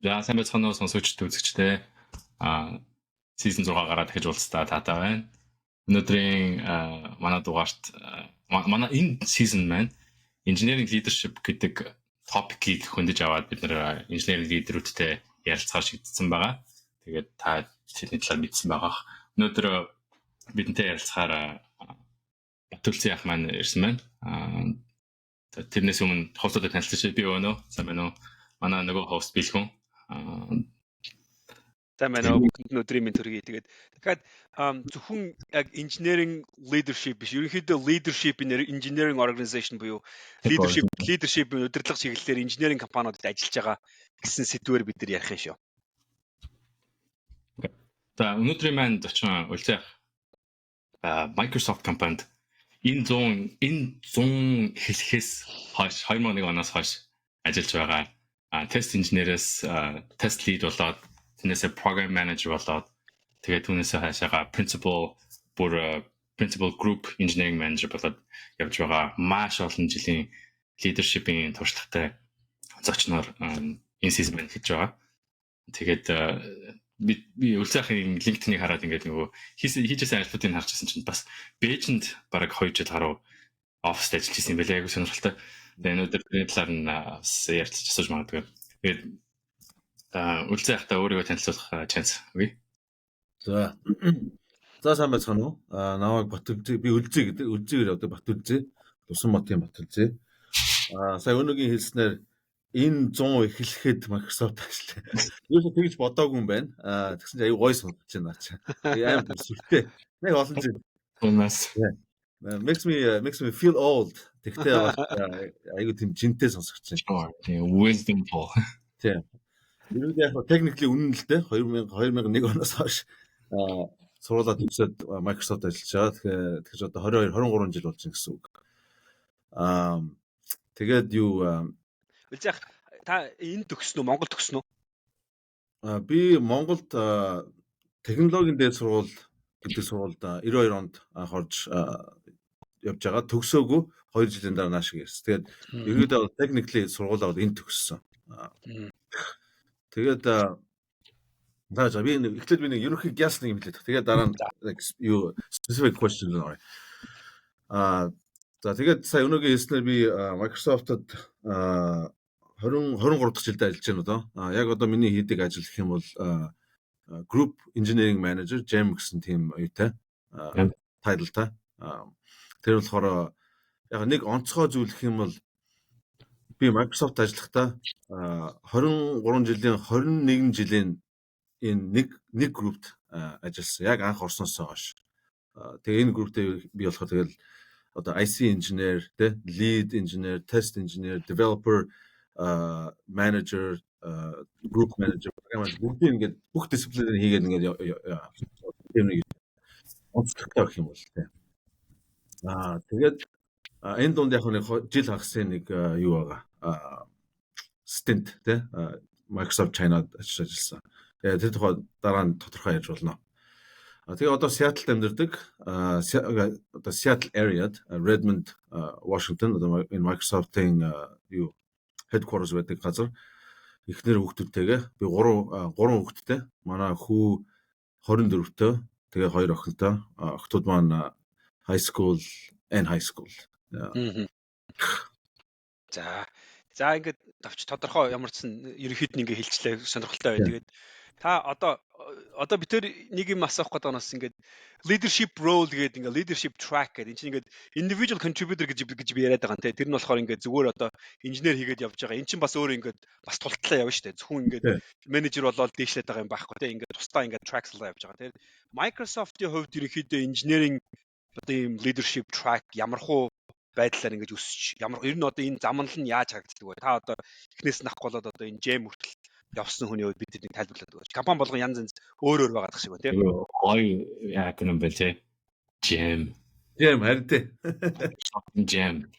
За сайн байцгаана уу сонсогчид үзэгчтэй. Season 6 гараад дахиж уулзтаа таатай байна. Өнөөдрийн манай дугаарт манай энэ season маань Engineering leadership гэдэг топикийг хөндөж аваад бид нэр engineering лидерүүдтэй ярилцахаар шийдсэн байгаа. Тэгээд та тэдний талаар мэдсэн байгаа. Өнөөдөр бидэнтэй ярилцахаар Бат-Өлзий ах маань ирсэн байна. Тэрнээс өмнө хостод танилцуулж би өнөө сайн байна уу? Манай нөгөө хост бэлхэн. За манай өдрийн минь төргий. Тэгэхээр зөвхөн яг engineering leadership биш, ерөнхийдөө leadership in engineering organization буюу leadership удирдлага чиглэлээр engineering компаниудад ажиллаж байгаа гэсэн сэдвээр бид нар ярих юм шүү. За өнөөдрийн маань зочин Ulzii Microsoft компанид энэ 100 хэлэхээс хойш 2001 оноос хойш ажиллаж байгаа тест инженерээс тест лид болоод тэрнээсээ program manager болоод тэгээд түүнээсээ хаашаага principal group engineering manager болоод явж байгаа маш олон жилийн leadership-ийн туршлагатай зочноор энэ season маань хийж байгаа. Тэгээд би Ulzii-ийн LinkedIn-ийг хараад ингээд нөгөө хийжсэн ажлуудыг харчихсан чинь бас Бээжинд бараг 2 жил гаруй оффист ажиллаж ирсэн юм байлаа. Айгу сонирхолтой. Тэгээд өнөөдөр энэ талаар нь ярилцаж асууж магадгүй. Тэгээд Ulzii ахта өөрийгөө танилцуулах chance үгүй. За сайн байцгаана уу? Намайг Бат-Өлзий, би Ulzii гэдэг. Ulzii-гээр одоо Бат-Өлзий, Лувсанбатын Бат-Өлзий. Сая өнөөгийн хэлснээр энэ 100 эхлэхэд Microsoft ажиллаа. Юусе тэгж бодоогүй юм байна. Тэгсэн чинь аюу гой сонсож байна наач. Аим сүртэй. Нэг олон жил. Унаас. Makes me feel old. Тэгтээ аюу тийм жинтэй сонсогч байна. Тийм wisdom po. Тийм. Юу яг technically үнэн л дээ 2001 оноос хойш сургуулаа төгсөөд Microsoft ажиллаж байгаа. Тэгэхээр одоо 23 жил болж байна гэсэн үг. Тэгээд юу Ulzii та энэ төгснө үү? Монгол төгснө үү? Би Монголд технологийн дээд сургууль гэдэг сургуульд 92 онд орж явж байгаа. Төгсөөгүй 2 жилийн дараа нааш ирсэн. Тэгээд ерөөдөө technically сургуулаа энд төгссөн. Тэгээд зааж би эхлээд би нэг ерөнхий гяс нэг юм хэлээд. Тэгээд дараа нь юу specific question байна. За тэгээд сая өнөөгийн хэлснээр би Microsoft-д 23 дахь жилдээ ажиллаж байна одоо. Яг одоо миний хийдэг ажил гэх юм бол Group Engineering Manager GM гэсэн тийм оюутай тайлтай. Тэр болохоор яг нэг онцгой зүйл гэх юм бол би Microsoft ажиллахдаа 23 жилийн 21 жилийн энэ нэг группт ажилласан. Яг анх орсноос хойш. Тэгээ энэ групптэй би болохоор тэгэл одоо IC engineer, lead engineer, test engineer, developer, manager, group manager бүгдийг ингээд бүх дисциплинээр хийгээд ингээд тийм нэг онцлогтой гэх юм бол тээ. Тэгээд энэ дунд яг нэг жил хагасын нэг юу байгаа. Stint тэ Microsoft China-д ажилласан. Тэгээд тэр тухай дараа нь тодорхой ярьж болно. Тэгээ одоо Seattle-д амьдардаг. Одоо Seattle area-д Redmond, Washington одоо энэ Microsoft-ийн юу headquarters байдаг газар. Эхнэр хүүхдүүдтэйгээ би 3 хүүхэдтэй. Манай хүү 24-тэй. Тэгээ 2 охинтой. Охтууд маань high school. За ингээд давч тодорхой ямарчсан ерөнхийд нь ингээ хэлчлээ сонирхолтой бай. Тэгээд та одоо бид тэр нэг юм асуух гэдэг нь бас ингээд leadership role гэдэг ингээ leadership track гэдэг. Энд чинь ингээд individual contributor гэж би яриад байгаа нэ. Тэр нь болохоор ингээд зүгээр одоо инженер хийгээд явж байгаа. Эн чинь бас өөр ингээд бас тултлаа явна шүү дээ. Зөвхөн ингээд менежер болоод дээшлээд байгаа юм байхгүй те. Ингээд тусдаа ингээд tracks-лаа явж байгаа. Тэр Microsoft-ийн хувьд ерөнхийдөө engineering одоо ийм leadership track ямархуу байдлаар ингэж өсч ямар ер нь одоо энэ замнал нь яаж харагддаг вэ? Та одоо эхнээс нь авах болоод одоо энэ GM хүртэл явсан хүний үед бид нэг тайлбарлаад өгөөч. Компани болгон янз янз өөр байгаа шиг байна тийм. Гой яг юм бэл тий. GM харин тий. GM.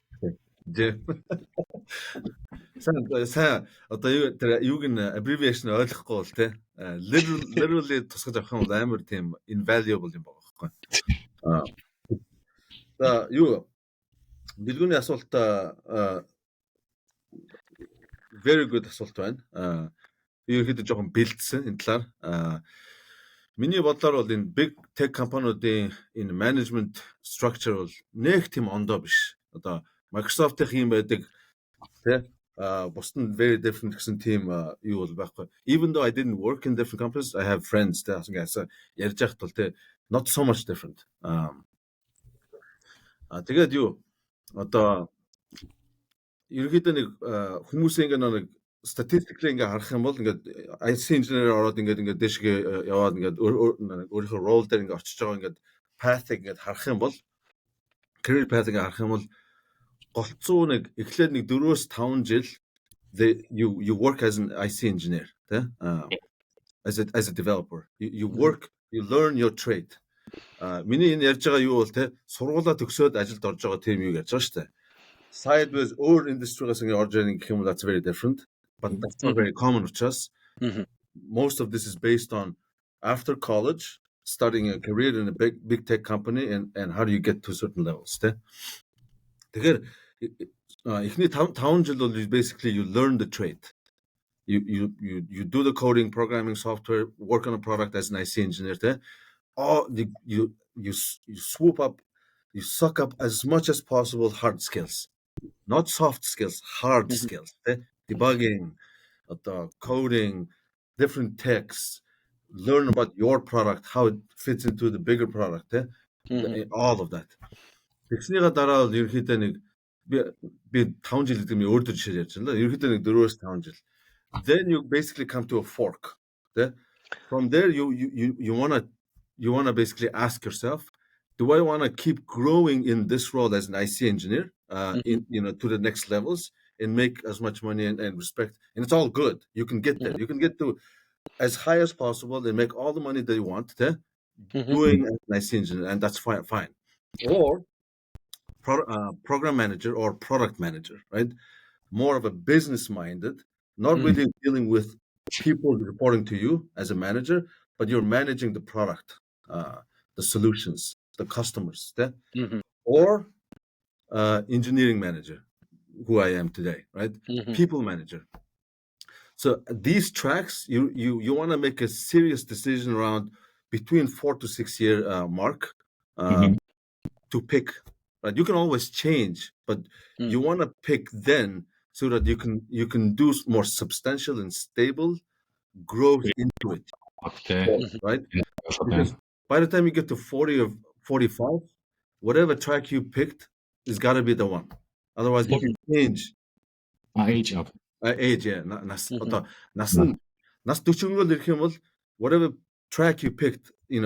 Сайн одоо юуг нь abbreviation ойлгохгүй бол тий. Literally тусгаж авах юм бол амар тийм invaluable юм байгаа байхгүй. За юу Билгүүний асуулт very good асуулт байна. ерөөхдөө жоохон бэлдсэн энэ талаар. Миний бодлоор бол энэ big tech компаниудын энэ management structure бол нэг тийм ондоо биш. Одоо Microsoft-ийн юм байдаг тий бусд нь very different гэсэн тийм юу бол байхгүй. Even though I didn't work in different companies, I have friends тий асуусан ярьж байхад бол тий not so much different. Тэгээд юу одоо ерөөхдөө нэг хүмүүсийн нэг statistically ингээ харах юм бол ингээд IC engineer ороод ингээд дэшгээ яваад ингээд өөрийнхөө role дээр ингээд очиж байгаа ингээд path-ыг ингээд харах юм бол career path-ыг харах юм бол голцоо нэг эхлээд нэг 4-5 жил you work as an IC engineer тэ as a developer you work you learn your trade миний энэ ярьж байгаа юу бол тэ сургуулаа төгсөөд ажилд орж байгаа тийм юу ярьж байгаа шүү дээ sideways or industry-гаас ингээд орж ирэх гэх юм бол that's very different. But that's not very common with us. Most of this is based on after college, starting a career in a big tech company, and how do you get to certain levels. Тэгэхээр эхний 5 жил бол basically you learn the trade. You do the coding, programming, software, work on a product as an IC engineer. You swoop up, you suck up as much as possible hard skills, not soft skills, hard skills. Debugging, coding, different texts, learn about your product, how it fits into the bigger product, all of that. Тэгснийга дараа бол ерөөхдөө нэг би 5 жил гэдэг нь өөртөө жишээ ярьж байна. Ерөөхдөө нэг 4-5 жил. Then you basically come to a fork. From there you wanna basically ask yourself, do I want to keep growing in this role as an IC engineer, to the next levels? And make as much money and respect, and it's all good. You can get there. You can get to as high as possible and make all the money that you want. Doing an IC engineer, and that's fine. Or program manager or product manager, right? More of a business-minded, not really dealing with people reporting to you as a manager, but you're managing the product, the solutions, the customers. Or engineering manager. Who I am today, right? People manager. So these tracks, you want to make a serious decision around between 4 to 6 year mark to pick. Right? You can always change, but you want to pick then so that you can do more substantial and stable growth into it. Okay. Right? Because by the time you get to 40 or 45, whatever track you picked is got to be the one. Otherwise, you can change. Age up. Age, yeah. Nas 40 ирэх юм бол whatever track you picked, it's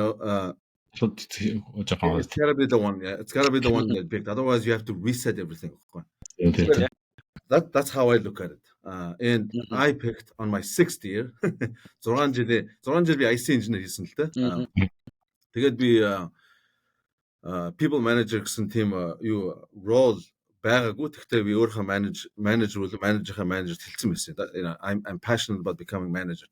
gotta be the one. Yeah, it's gotta be the one that you picked. Otherwise, you have to reset everything. Okay. That's how I look at it. And I picked on my 6th year. 6 жил би IC engineer хийсэн л дээ. Тэгээд би people manager гэсэн тийм юу role байгаагүй. Тэгтээ би өөрийнхөө менежерийнхаа менежерт хэлсэн байсан. I'm passionate about becoming manager.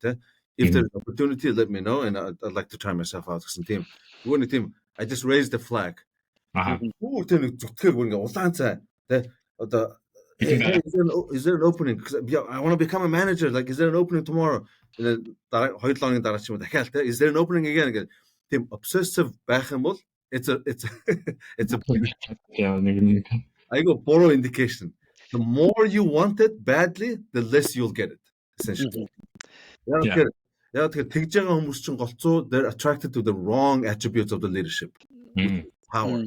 If there's an opportunity, let me know, and I'd like to try myself out гэсэн тийм. Нөгөө нэг тийм I just raised the flag. Өөр тийм нэг зүтгээг бүр ингээ улаан цай. Одоо is there an opening? I want to become a manager. Like, is there an opening tomorrow? And then 2 лооны дараа ч юм уу дахиад is there an opening again? Гэх тийм obsessive байх юм бол it's a I go borrow indication. The more you want it badly, the less you'll get it. Essentially. Yeah, тэгж байгаа хүмүүс чинь голцоо they're attracted to the wrong attributes of the leadership. Power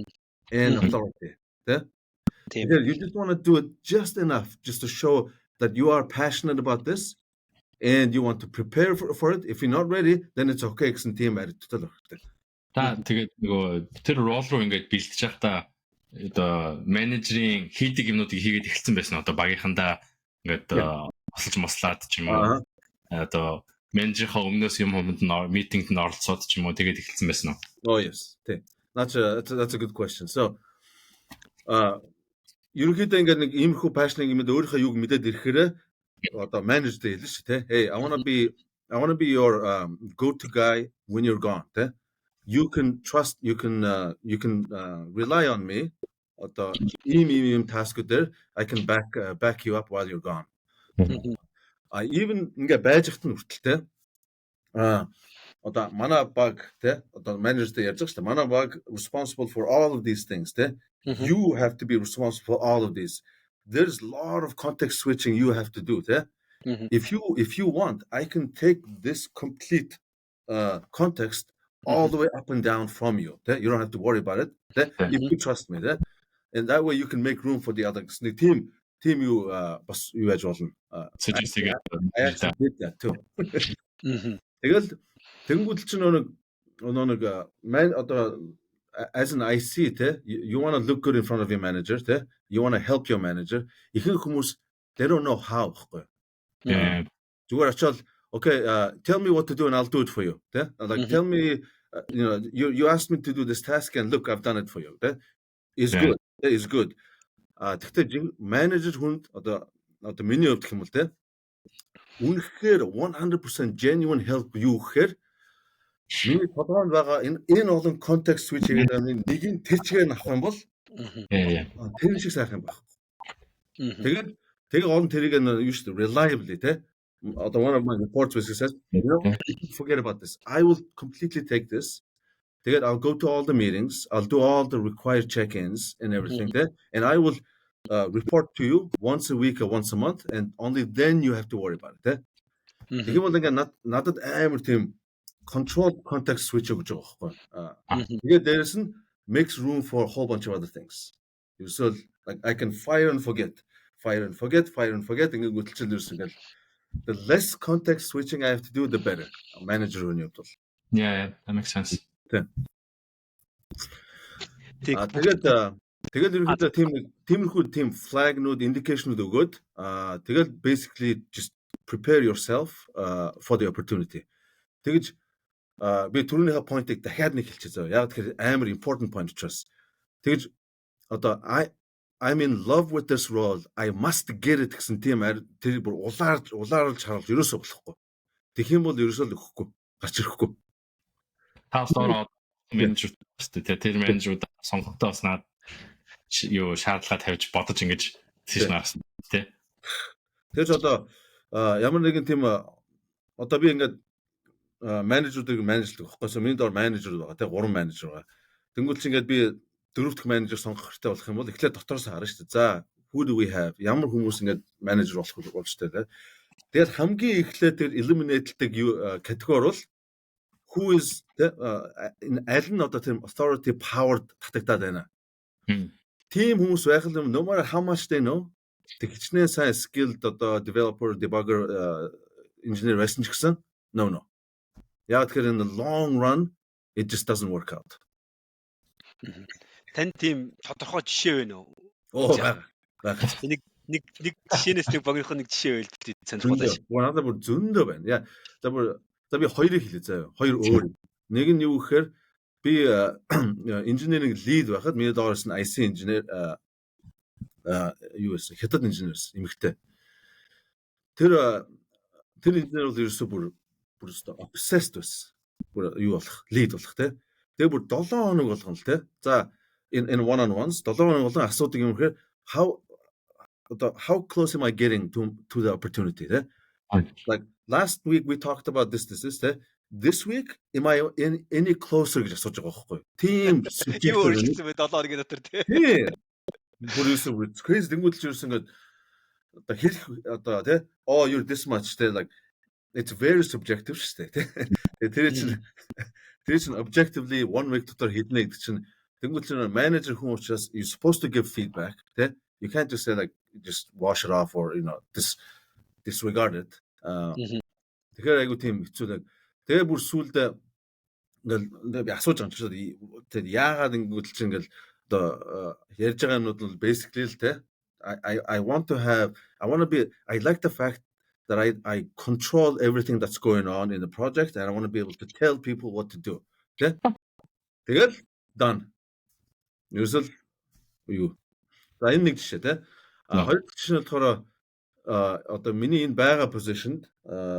and authority. You just want to do it just enough just to show that you are passionate about this and you want to prepare for it. If you're not ready, then it's okay гэсэн тийм attitude. Тэгээд нөгөө тэр рол руу ингээд бэлтэж явахдаа одоо менежерийн хийдэг юмнуудыг хийгээд эхэлсэн байсан. Одоо багийнхандаа ингээд осолж мослаад ч юм уу. Одоо менежерийнхаа өмнөөс юм хүнд митингд нь оролцоод ч юм уу тэгээд эхэлсэн байсан уу? Oh yes. That's a good question. So ерөнхийдөө ингээд нэг иймэрхүү passion юмд өөрийнхөө юуг мэдээд ирэхээр одоо менежертэй хэлсэн шүү дээ. Hey, I want to be your go-to guy when you're gone, тэ? You can trust, you can rely on me. Ийм task there, I can back you up while you're gone. even ингээ байж хат нь хүртэл те одоо манай баг те одоо менежертэй ярьж байгаа шүү дээ. Манай баг responsible for all of these things те. You have to be responsible for all of these. There's a lot of context switching you have to do te. If you want, I can take this complete context all the way up and down from you. Te. You don't have to worry about it. Te. If you trust me, te. And that way you can make room for the others. The team you бас юу яаж болно. I actually did that too. Тэгэл тэнгууд чинь нэг man одоо as an IC те you want to look good in front of your manager te you want to help your manager ихэнх хүмүүс they don't know how гэхгүй. Зүгээр очоод okay tell me what to do and I'll do it for you te like tell me you asked me to do this task and look I've done it for you te is good is good. Тэгтээ менежер хүнд одоо миний хувьд гэх юм бол те үнэхээр 100% genuine help юу гэхээр миний толгойд байгаа энэ олон context switch хийгээд нэг нь тэр чигээр авах юм бол тэр шиг сайхан байх. Тэгээд олон тэрийг юу шүү дээ reliably те одоо one of my reports says forget about this I will completely take this. Тэгээд I'll go to all the meetings, I'll do all the required check-ins and everything there, and I will report to you once a week or once a month, and only then you have to worry about it. Тэгэхээр бол ингээ надад амар тийм control context switch өгж байгаа байхгүй. Тэгээд there's makes room for a whole bunch of other things. So like I can fire and forget. Ингээ гүтэлчил ерөөс ингээл the less context switching I have to do the better. Manager үний хувьд бол. Yeah, that makes sense. Тэгээд ерөнхийдөө тиймэрхүү flag-нууд, indication-нууд өгөөд тэгэл basically just prepare yourself for the opportunity. Тэгэж би түрүүнийхээ point-ыг дахиад нэг хэлчихээ зөө. Яг тэгэхээр амар important point учраас. Тэгэж одоо I'm in love with this role. I must get it гэсэн тийм тэр бүр улаарлж харуулж ерөөсөө болохгүй. Тэгэх юм бол ерөөсөө л өгөхгүй. Гарч ирэхгүй. Таастороо менежер тэр менежерүүд сонгогдоо уснаад юу шаардлага тавьж бодож ингэж decision гаргасан тий. Тэгэж одоо ямар нэгэн тийм одоо би ингээд менежерүүдийг менежлэх гэхгүйсэн миний доор менежер байгаа тий 3 менежер байгаа. Тэнгүүл чи ингээд би 4 дахь менежер сонгох хэрэгтэй болох юм бол эхлээд дотроос харна шүү дээ. За who do we have? Ямар хүмүүс ингээд менежер болох шүү дээ тий. Тэгээд хамгийн эхлээд тэр eliminate-дэг категори бол who is аль нь одоо тийм authority powered татагдаад байна. Team хүмүүс байх юм no matter how much they know тэгчнээ сайн skilled одоо developer, debugger, engineer байсан ч гэсэн no. Яг тэгэхээр in the long run it just doesn't work out. Тань тийм тодорхой жишээ байна уу? Баг. Нэг жишээнээс нэг багийнх нэг жишээ байл сонирхолтой шүү. Надад бүр зөндөө байна. Яа. За би хоёрыг хэлээ заяа. Хоёр өөр. Нэг нь юу гэхээр би engineering lead байхад миний доороос нь IC engineer юу гэсэн хятад инженерс эмэгтэй. Тэр инженер бол ерөөсөө бүр obsessed байсан. Бүр юу болох, lead болох те. Тэгээ бүр 7 хоног болгоно л те. За in one on ones 7 хоног болгон асуудаг юм гэхээр how close am I getting to the opportunity те. Like last week we talked about this te. This week am I any closer гэж асууж байгаа байхгүй. Тийм юу өөрчлөсөн бэ 7 хоногийн дотор те. It's crazy. Тэнгүүдэлж ерөөс ингээд одоо хэлэх одоо те you're this much те like it's very subjective шүү дээ те. Тэр чинь objectively one week дотор хэлнэ гэдэг чинь тэнгүүдэлж manager хүн учраас you supposed to give feedback те. You can't just say like just wash it off or disregard it. Тэгэхээр айгу тийм хэцүү. Тэгээ бүр сүулдэ ингээл би асууж байгаа юм чи тэгээд яагаад ингэвэл чи ингээл одоо ярьж байгаа юмнууд нь basically л те I want to be I like the fact that I control everything that's going on in the project and I want to be able to tell people what to do. Тэ? Тэгэл done. Ерөөсөл юу. За энэ нэг жишээ те. Хоёр жишээ нь болохоор одоо миний энэ байгаа positionд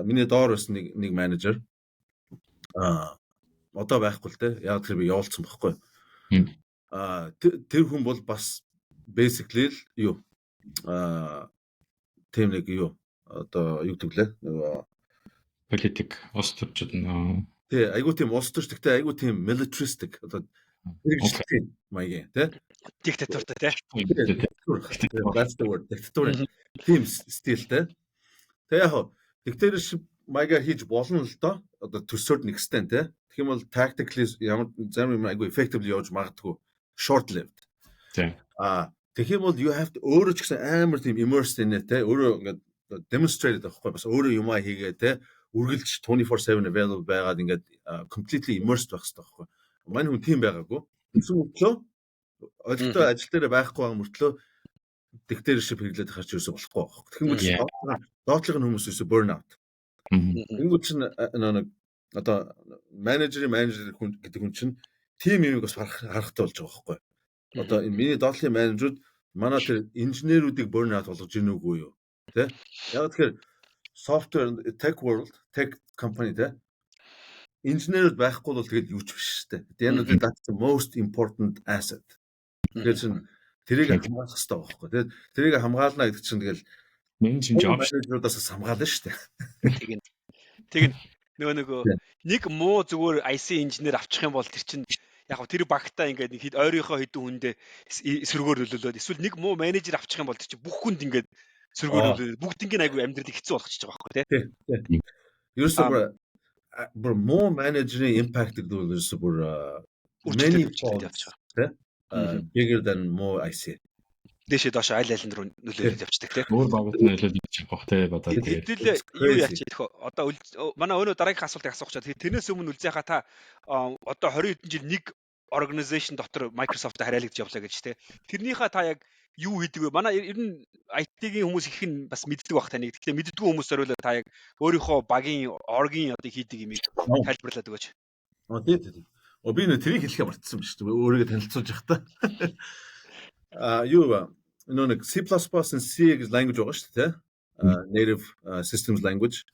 миний доор бас нэг менежер одоо байхгүй л те. Яг тэр би явуулсан байхгүй. Тэр хүн бол бас basically юу тийм нэг юу одоо юу гэдэг лээ нөгөө политик улс төрчид нөө тий айгуу тийм улс төрч гэхдээ айгуу тийм militaristic одоо хэрэгжлэх маягийн тий Диктатуртай тий. That's the word. Диктатур тийм стилтэй. Тэгээ яг dictatorship маягаар хийж болно л доо. Одоо to certain extent тий. Тэгэх юм бол tactically ямар зарим юм айгуу effectively явж магадгүй short lived. тий. Тэгэх юм бол you have to өөрөө ч гэсэн амар тийм immersed in it тий. Өөрөө ингээд demonstrated байхгүй бас өөрөө юмаа хийгээ тий. Үргэлж 24/7 available байгаад ингээд completely immersed байх хэрэгтэй байхгүй. Манай хүн тийм байгаагүй. Тэгсэн мөртлөө ойлтой ажил дээр байхгүй байгаа мөртлөө dictatorship хэрэглээд харж ерөөсө болохгүй байхгүй. Тэгмүүд доотлогын хүмүүс ерөөсө burn out. Тэнгүүд чинь нэг одоо менежер гэдэг хүн чинь тим юмыг бас харахтай болж байгаа байхгүй. Одоо энэ миний доотлын менежерүүд манай тэр инженерүүдийг burn out болгож ийн үгүй юу? Тэ? Яг тэгэхээр software tech world tech company тэ инженерүүд байхгүй бол тэгэл юу ч биш шүү дээ. The end of the day that's the most important asset. Тэгэхээр тэрийг хамгаалах хэрэгтэй байхгүй. Тэгээд тэрийг хамгаална гэдэг чинь тэгэл менежерудаас хамгаална шүү дээ. Тэг нөгөө нэг муу зүгээр IC инженер авчих юм бол тэр чинь яг тэр багтаа ингээд нэг ойрынхоо хэдэн хүндээ сөргөөр нөлөөлөд эсвэл нэг муу менежер авчих юм бол тэр чинь бүх хүнд ингээд сөргөөр нөлөөлөд бүгднийг айгүй амьдралыг хэцүү болгочихж байгаа байхгүй тий. Ерөөсөө бүр муу менежерийн impact гэдэг бол ерөөсөө бүр many folds тий. Bigger than more IC. Дэшээ доош аль аль руу нөлөөлөд явцдаг тий. Өөр багт нөлөөлөж явах тий бодоод тэгээд. Хэдүүлээ юу яач идэх одоо манай өнөө дараагийн асуултыг асуух чад. Тэрнээс өмнө Ulzii-ха та одоо 20 хэдэн жил нэг organization дотор Microsoft-тай харьяалагдж явлаа гэж тий. Тэрнийхээ та яг юу хийдэг вэ? Манай ер нь IT-ийн хүмүүс их нь бас мэддэг баг таныг. Гэхдээ мэддэггүй хүмүүс зориулаад та яг өөрийнхөө багийн оргийн одоо хийдэг юмыг тайлбарлаад өгөөч. Тий. Би нэ тэрийг хэлэхээ мартсан ба шүү дээ. Өөрийгөө танилцуулж явах та. Юу нэг C++ and C гэж language байгаа шүү дээ. Native systems language.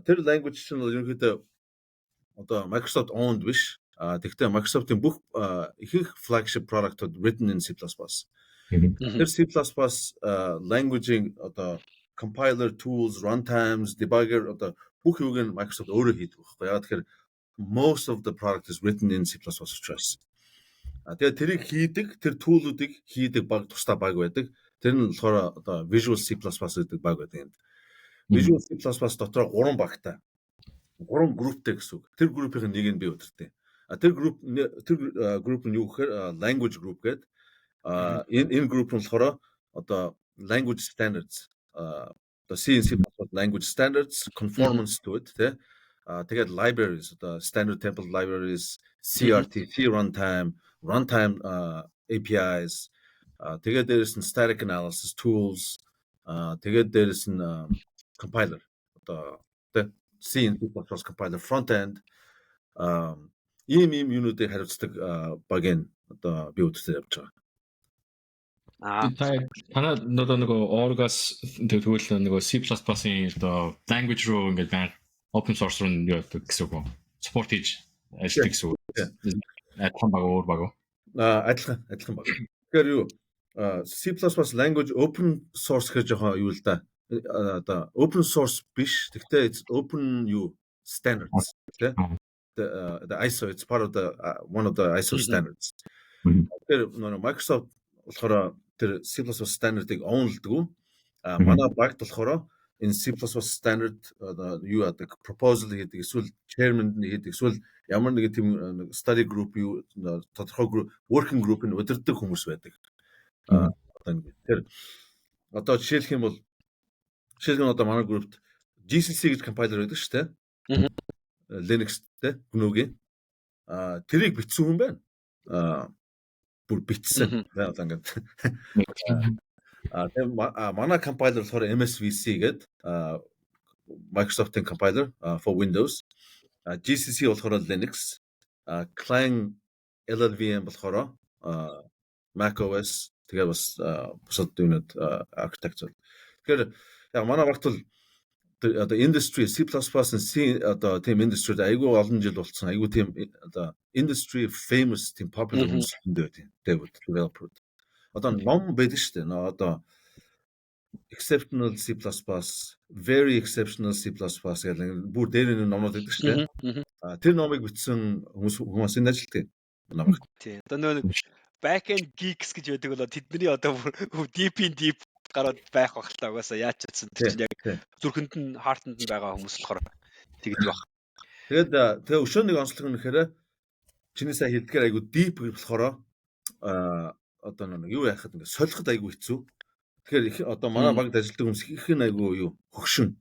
Тэр language чинь ерөнхийдөө одоо Microsoft owned биш. Тэгвэл Microsoft-ийн бүх ихэнх flagship product-ууд written in C++. Тэр C++ language-ийн одоо compiler tools, runtimes, debugger одоо бүх юуг нь Microsoft өөрөө хийдэг байхгүй. Яг тэгэхээр most of the product is written in C++ учраас. Тэгээд тэрийг хийдэг, тэр туулуудыг хийдэг баг тусдаа баг байдаг. Тэр нь болохоор одоо Visual C++ гэдэг баг байдаг. Visual C++ дотор 3 багтай. 3 групптэй гэсэн үг. Тэр группийн нэг нь би удирдах. Тэр групп нь юу гэхээр language group гэдэг. Энэ групп нь болохоор одоо language standards. Одоо C language standards conformance to it, тэ. Тэгээд libraries одоо standard template libraries, CRT, runtime APIs, тэгээд дээрээс нь static analysis tools, тэгээд дээрээс нь compiler одоо C compiler front end ийм юунуудыг хариуцдаг багийн одоо би үзсэн явж байгаа. Танаа нөгөө оргас тэгвэл нөгөө C++-ийн одоо language руу ингээд байна open source руу юу гэдэг гэсэн үг. Support хийж ажилладаг гэсэн үг. Адилхан баг өөр баг уу? Адилхан баг. Тэгэхээр юу C++ language open source гэж жоохон юу л да. Одоо open source биш. Гэхдээ it's open standards. The ISO, it's part of one of the ISO standards. Тэгэхээр Microsoft болохоор тэр C++ standard-ыг ownлдаг. Манай багт болохоор энэ C++ standard юу яадаг proposal хийдэг эсвэл chairman хийдэг эсвэл ямар нэг тийм study group юу тодорхой working group нь удирдах хүмүүс байдаг. Тэр одоо жишээлх юм бол одоо манай группт GCC гэж compiler байдаг шүү дээ. Linux тэ гнөгийн тэрийг бичсэн хүн байна. Бүр бичсэн. Одоо ингээд манай compiler болохоор MSVC гэдэг Microsoft-ийн compiler for Windows. GCC болохоор Linux. Client LLVM болохоор Mac OS тэгээд бас бусад юунод architecture. Тэгэхээр яг манай багт бол одоо industry C++ and C одоо team industry айгүй олон жил болсон. Айгүй team одоо industry famous team popular хүмүүс дэвд developer. Одоо ном байдаг шүү дээ. Одоо exceptional C++, very exceptional C++ гэдэг бүр дээр нэг номнууд байдаг шүү дээ. Тэр номыг бичсэн хүмүүс энэ ажилтдаг номыг. Тийм. Одоо нэг back-end geeks гэж байдаг болоо тэдний одоо deep гараад байх бах л та угаасаа яаж ч гэсэн тэр чинь яг зүрхэнд нь heart-нд нь байгаа хүмүүс болохоор тэгж баг. Тэгээд өшөөнийг онцлог нь гэхээр чиний сая хэлдгээр айгу deep болохоор одоо нэг юу яахад ингээд солиход айгу хэцүү. Тэгэхээр одоо манай багт ажилладаг хүмүүс их нь айгу юу хөгшин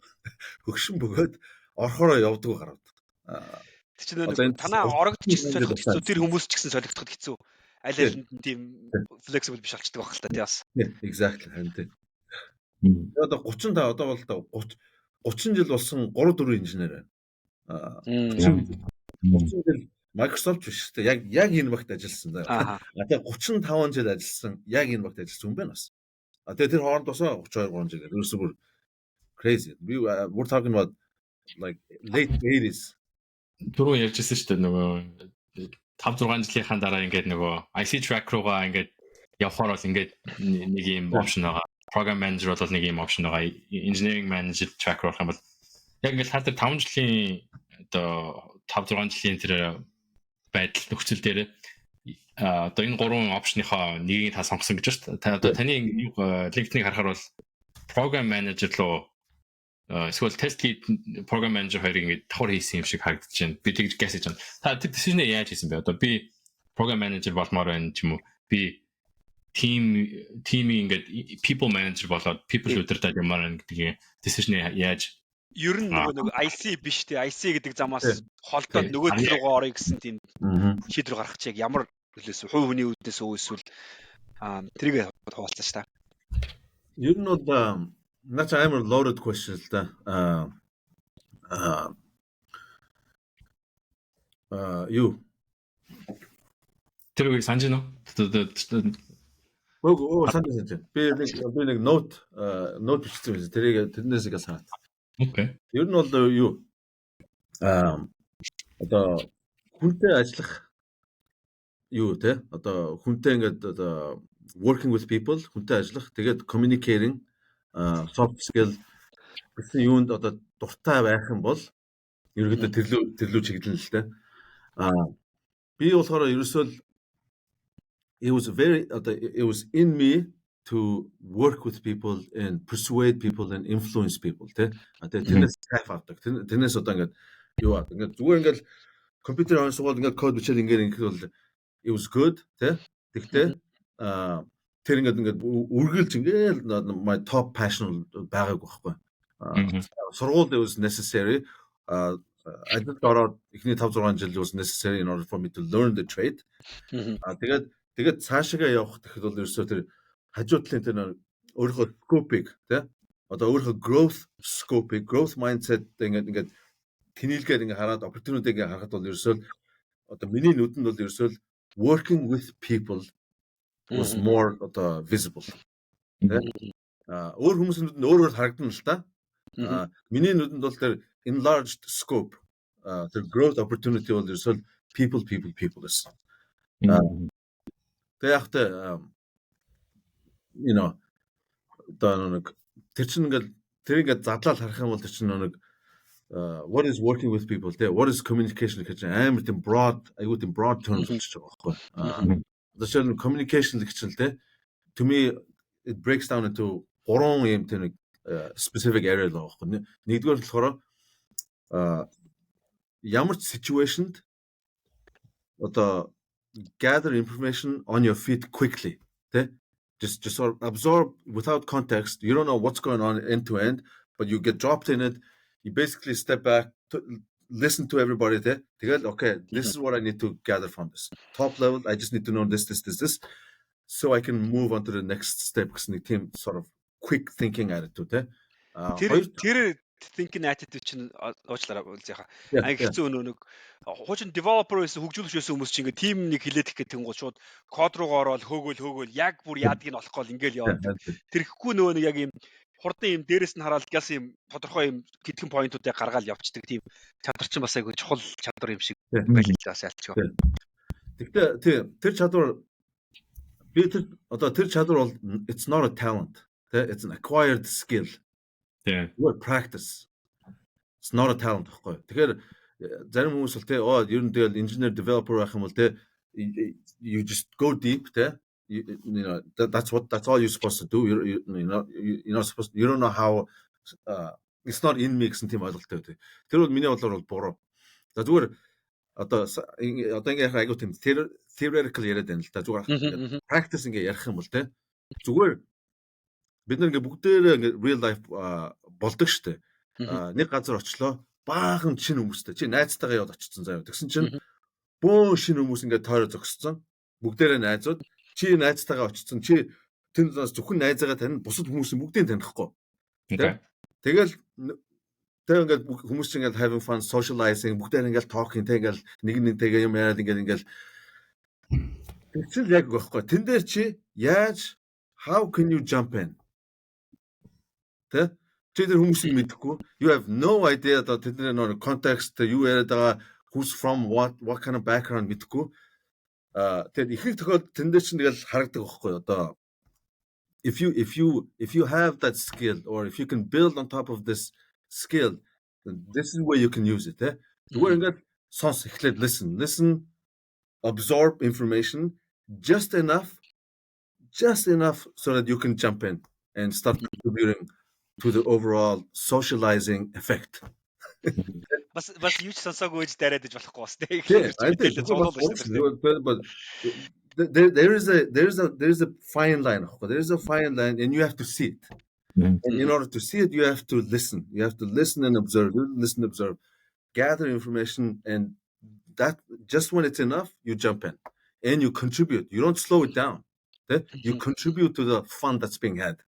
бөгөөд орхороо явдаг гараад. Тэр чинь нэг танаа орогдчихсан солиход хэцүү, тэр хүмүүс ч гэсэн солигдоход хэцүү. Аль алинд нь тийм flexible биш болчдөг байх л та тийс. Exactly харин. Одоо 35 одоо бол 30 жил болсон 3-4 инженер байна. 30 жил Microsoft биш үү? Яг энэ багт ажилласан даа. Тэгээ 35 жил ажилласан яг энэ багт ажилласан хүн байна бас. Тэгээ тэр хооронд бас 32 жил гэх ерөөсөө бүр crazy. We're talking about like late 80s. Түрүү ярьжсэн шүү дээ нөгөө 5-6 жилийнхаа дараа ингээд нөгөө IC track руугаа ингээд явхаар бол ингээд нэг юм option байгаа. Program manager бол нэг юм option байгаа. Engineering manager track руу хам бол яг ингээд хаад 5 жилийн одоо 5-6 жилийн тэр байдал нөхцөл дээр одоо энэ гурван опшныхоо нэгийг та сонгосон гэж байна шүү дээ. Та одоо таны LinkedIn-ийг харахаар бол program manager руу эсвэл test lead program manager хоёрыг ингээд давхар хийсэн юм шиг харагдаж байна. Би тэгж guess хийж байна. Та тэр decision-ийг яаж хийсэн бэ? Одоо би program manager болмоор байна ч юм уу? Би team-ийн ингээд people manager болоод people удирдах юмар гэдэг decision-ийг яаж ер нь нөгөө IC биш тий IC гэдэг замаас холдоод нөгөө тал руугаа орё гэсэн тийм шийдвэр гаргах чиг ямар төлөөс хувь хүний үүднээс эсвэл тэрийг хуваалцсан ш та. Ер нь бол наач амар loaded question л да. Юу тэрийг санаж байна уу? санаж. Би нэг note бичсэн байсан. Тэрнээс их санаад. Окей. Ер нь бол юу одоо хүнтэй ажиллах юу те одоо хүнтэй ингээд одоо working with people хүнтэй ажиллах тэгээд communicating soft skill гэсэн юунд одоо дуртай байх юм бол ерөөдөө тэрлүү чиглэн л те би болохоор ерөөсөө it was in me to work with people and persuade people and influence people те тэрнээс кайф авдаг тэрнээс одоо ингээд юу аа ингээд зүгээр ингээд компьютер он суугаад ингээд код бичээд ингээд бол it was good те тэгтээ тэр ингээд үргэлж ингээд my top passion байгааг байхгүй сургууль it was necessary ажил ороод эхний 5-6 жил was necessary in order for me to learn the trade тэгээд цаашаа явах гэхэд бол ерөөсөө тэр хажуудлын тэр өөрийнхөө scope-ийг тий одоо өөрийнхөө growth mindset ингээд тэнэлгээд ингээд хараад opportunity ингээд харахад бол ерөөсөө одоо миний нүдэнд бол ерөөсөө working with people was more одоо visible тий өөр хүмүүсийн нүдэнд өөрөөр харагдана л та миний нүдэнд бол тэр enlarged scope тэр growth opportunity бол ерөөсөө people гэсэн тэгээ яг тэ you know одоо тэр чинь ингээд тэр ингээд задлал харах юм бол тэр чинь what is working with people те what is communication гэж амар тийм broad terms болчих жоох байхгүй. Одоо чинь communication гэж чинь те to me it breaks down into гурван юм тийм specific area л байгаа байхгүй. Нэгдүгээр болохоор ямар ч situationд одоо gather information on your feet quickly те just sort of absorb without context. You don't know what's going on end to end, but you get dropped in it. You basically step back, listen to everybody there. Okay, this is what I need to gather from this. Top level, I just need to know this, so I can move on to the next step. Because the team sort of quick thinking attitude. Thinking attitude чинь уучлаарай Ulzii-ха. Хэцүү нэг хуучин developer байсан хөгжүүлэгч байсан хүмүүс чинь ингээ team нэг хилээд их гэдэг нь шууд код руугаа ороод хөөгөл яг бүр яадгийг нь олохгүй ингээл яваад. Тэрхэхгүй нөгөө нэг яг юм хурдан юм дээрээс нь хараад газ юм тодорхой юм гэтгэн поинтуудыг гаргаад явцдаг тийм чадвар чинь бас айгүй чухал чадвар юм шиг байл л бас ялчгүй. Тэгтээ тэр чадвар би тэр чадвар бол it's not a talent. It's an acquired skill. Yeah. What practice. It's not a talent гэхгүй. Тэгэхээр зарим хүмүүс л ер нь тэгэл engineer developer байх юм бол you just go deep you know that's all you're supposed to do. You're not supposed to, you don't know how it's not in me гэсэн тийм ойлголттой үү. Тэр бол миний бодлоор бол буруу. За зүгээр одоо ингээ айгуу тийм theoretical яриад байна л да. Зүгээр practice ингээ ярих юм бол зүгээр бид нэг бүгдээрээ ингээ real life болдог штэ. Нэг газар очлоо баахан шинэ хүмүүстэй чи найзтайгаа яваад очсон заяа. Тэгсэн чинь бөөн шинэ хүмүүс ингээ тойроо зогссон. Бүгдээрээ найзууд чи найзтайгаа очсон. Чи тэр зөвхөн найзаагаа тань бусад хүмүүсийн бүгдийг танихгүй. Тэгэл ингээд хүмүүс чинь ингээд having fun socializing бүгдээр ингээд talking ингээл нэгнтэйгээ юм яриад ингээд тэгвэл яг байхгүй. Тэн дээр чи яаж how can you jump in? Чи тэр хүмүүсийг мэдэхгүй. You have no idea одоо тэдний нэг context юу яриад байгаа who's from what kind of background мэдэхгүй. Тэгээд их тохиолдолд тэн дээр чинь тэгэл харагдаг байхгүй одоо if you have that skill or if you can build on top of this skill, this is where you can use it. Зүгээр ингээд сонс эхлээд listen, absorb information just enough so that you can jump in and start contributing to the overall socializing effect. Бас юу ч сонсоогүй дараад иж болохгүй бас тий. But there is a fine line. There is a fine line and you have to see it. And in order to see it, you have to listen. You have to listen and observe. Gather information, and that just when it's enough, you jump in and you contribute. You don't slow it down. You contribute to the fun that's being had.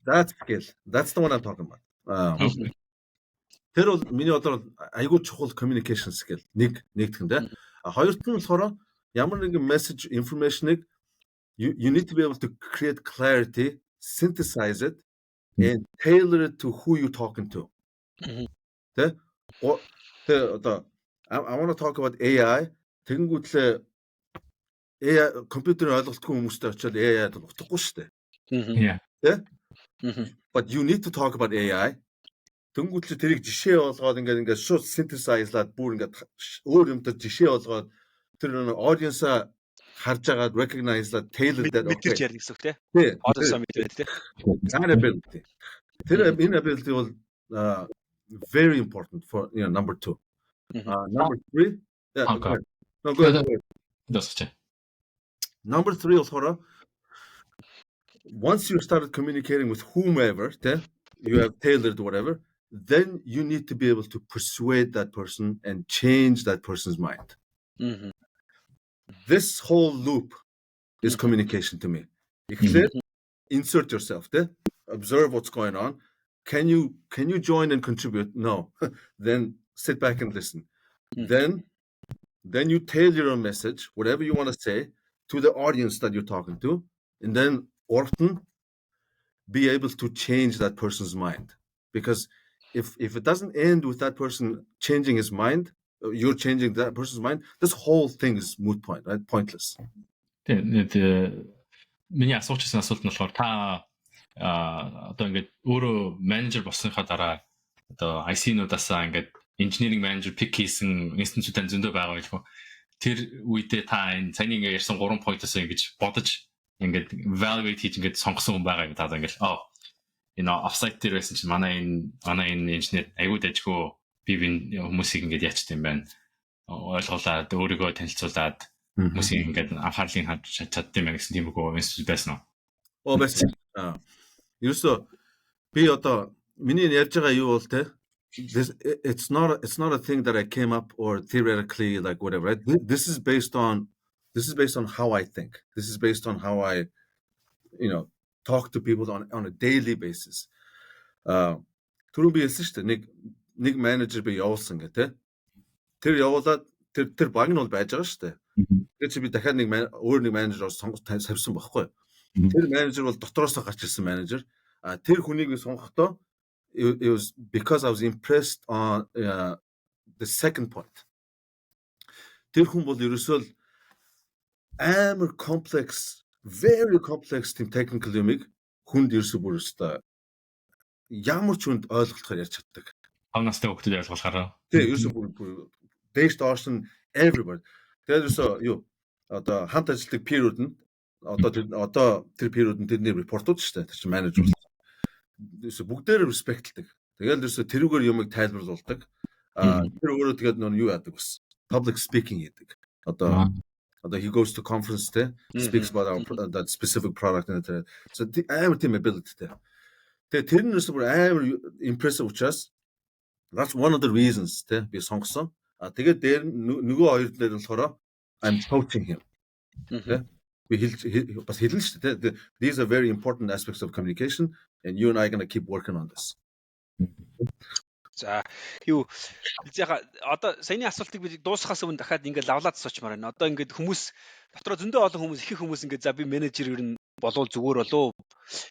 That's skill. That's the one I'm talking about. Тэр бол миний бодлоор айгүй чухал communication skill. Нэгтгэн тэ. Хоёрт нь болохоор ямар нэгэн message information-ыг you need to be able to create clarity, synthesize it, and tailor it to who you're talking to. I want to talk about AI. Тэгэнгүүтлээ AI компьютерийн ойлголтгүй хүмүүстэй очиод AI-д утгагүй шүү дээ. But you need to talk about AI. Тэнгүүтлээ тэрийг жишээ болгоод ингээд шууд synthesize-лаад бүр ингээд өөр юмтай жишээ болгоод тэр audience-а харж агаад recognize-лаад tailor that мэдэрч ярих гэсэн үг тий. Audience-а мэдэрч тий. Ability. Тэр ability бол very important for number 2. Number 3. Okay. No, go ahead. That's it. Number 3 also, once you started communicating with whomever, you have tailored whatever, then you need to be able to persuade that person and change that person's mind. This whole loop is communication to me. Insert yourself, observe what's going on. Can you join and contribute? No. Then sit back and listen. Then you tailor your message, whatever you want to say, to the audience that you're talking to, and then often be able to change that person's mind. Because if it doesn't end with that person changing his mind, you're changing that person's mind, this whole thing is moot point, right? Pointless. Миний асуучихсан асуулт нь болохоор та одоо ингээд өөрөө менежер болсныхаа дараа одоо IC-нуудаасаа ингээд engineering manager pick хийсэн институтын зөндөө байгаа байлгүй. Тэр үедээ та энэ саяны ингээд ярьсан 3 point-оос ингэж бодож ингээд evaluate хийж ингээд сонгосон хүн байгаа юм та ингээд offsite дээр байсан чинь манай энэ инженер аягүй дайггүй би хүмүүсийг ингээд яачтай юм байна. Ойлголаад өөрийгөө танилцуулаад хүмүүсийг ингээд анхаарлыг хандж чаддсан юм гэсэн тийм үгүй институт байсан уу? Байсан. Ерөөсөө би одоо миний ярьж байгаа юу бол it's not a thing that I came up or theoretically like whatever, right? This is based on how I think. This is based on how I talk to people on a daily basis. Түрүү би хэлсэн шүү дээ. Нэг менежер би явуулсан гэх тэр явуулаад тэр баг нь бол байж байгаа шүү дээ. Тэгэхээр чи би дахиад өөр нэг менежер сонгож тавьсан байхгүй. Тэр менежер бол дотроос гарч ирсэн менежер. Тэр хүнийг сонгохдоо it was because I was impressed on the second point. Тэр хүн бол ерөөсөө амар complex very complex team technical юмыг хүнд ерөөсөө бүр өстой ямар ч хүнд ойлгохоор ярьж чаддаг. Ханастай хөлтөд ойлгохоор. Тэгээ ерөөсөө бүр дээш доош нь everybody. Тэгээд ерөөсөө юу одоо хамт ажилладаг peer-үүд нь одоо тэр peer-үүд нь тэрний репортууд шүү дээ. Тэр чинь менежер болох. Ерөөсөө бүгдээрээ респектлдэг. Тэгээд ерөөсөө тэрүүгээр юмыг тайлбарлуулдаг. Тэр өөрөө тэгээд нөө юу яадаг бас public speaking гэдэг. Одоо he goes to conference speaks about that specific product and that. So амар тийм ability тэ. Тэгээд тэр нь ерөөсөө бүр амар impressive учраас that's one of the reasons тэ би сонгосон. Тэгээд дээр нөгөө хоёр дээр болохоор I'm coaching him. Тэ. Би бас хэлнэ шүү дээ. These are very important aspects of communication and you and I are going to keep working on this. За юу яга одоо саяны асуултыг би дуусгахаас өмнө дахиад ингээд лавлаад асуучмаар байна. Одоо ингээд хүмүүс дотроо зөндөө олон хүмүүс их хүмүүс ингээд за би менежер ер нь болов зүгээр болов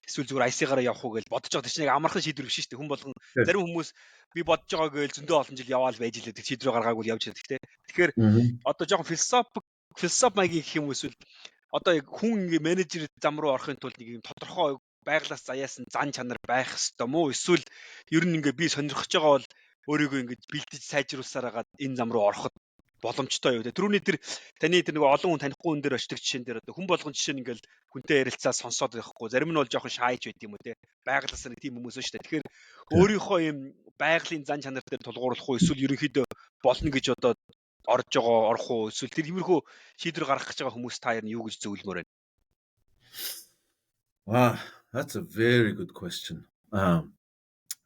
эсвэл зүгээр IC-гаараа явах уу гэж бодож байгаа. Тэр чинь яг амархан шийдвэр биш шүү дээ. Хүн болгон зарим хүмүүс би бодож байгаа гэж зөндөө олон жил яваал байж илээд шийдвэр гаргаагүй явж байдаг те. Тэгэхээр одоо жоохон философи маягийн гэх юм эсвэл одоо яг хүн ингээ менежер зам руу орохын тулд нэг юм тодорхой байглаас заяасан зан чанар байх ёстой мó эсвэл ер нь ингээ би сонирхож байгаа бол өөрийгөө ингээ бэлдэж сайжруулсаар хагаад энэ зам руу ороход боломжтой юу. Тэрүүний тэр таны тэр нэг олон хүн танихгүй хүн дээр очдог жишээн дээр одоо хүн болгон жишээ нь ингээл хүнтэй ярилцаа сонсоод байхгүй зарим нь бол жоохон шааж байд юм уу те байглаас нэг тийм хүмүүс шүү дээ. Тэгэхээр өөрийнхөө юм байгалийн зан чанар дээр тулгуурлах уу эсвэл ерөнхийдөө болно гэж одоо орж байгаа орох уу эсвэл тэр иймэрхүү шийдвэр гаргах гэж байгаа хүмүүс та юу гэж зөвлөмөр байна? That's a very good question.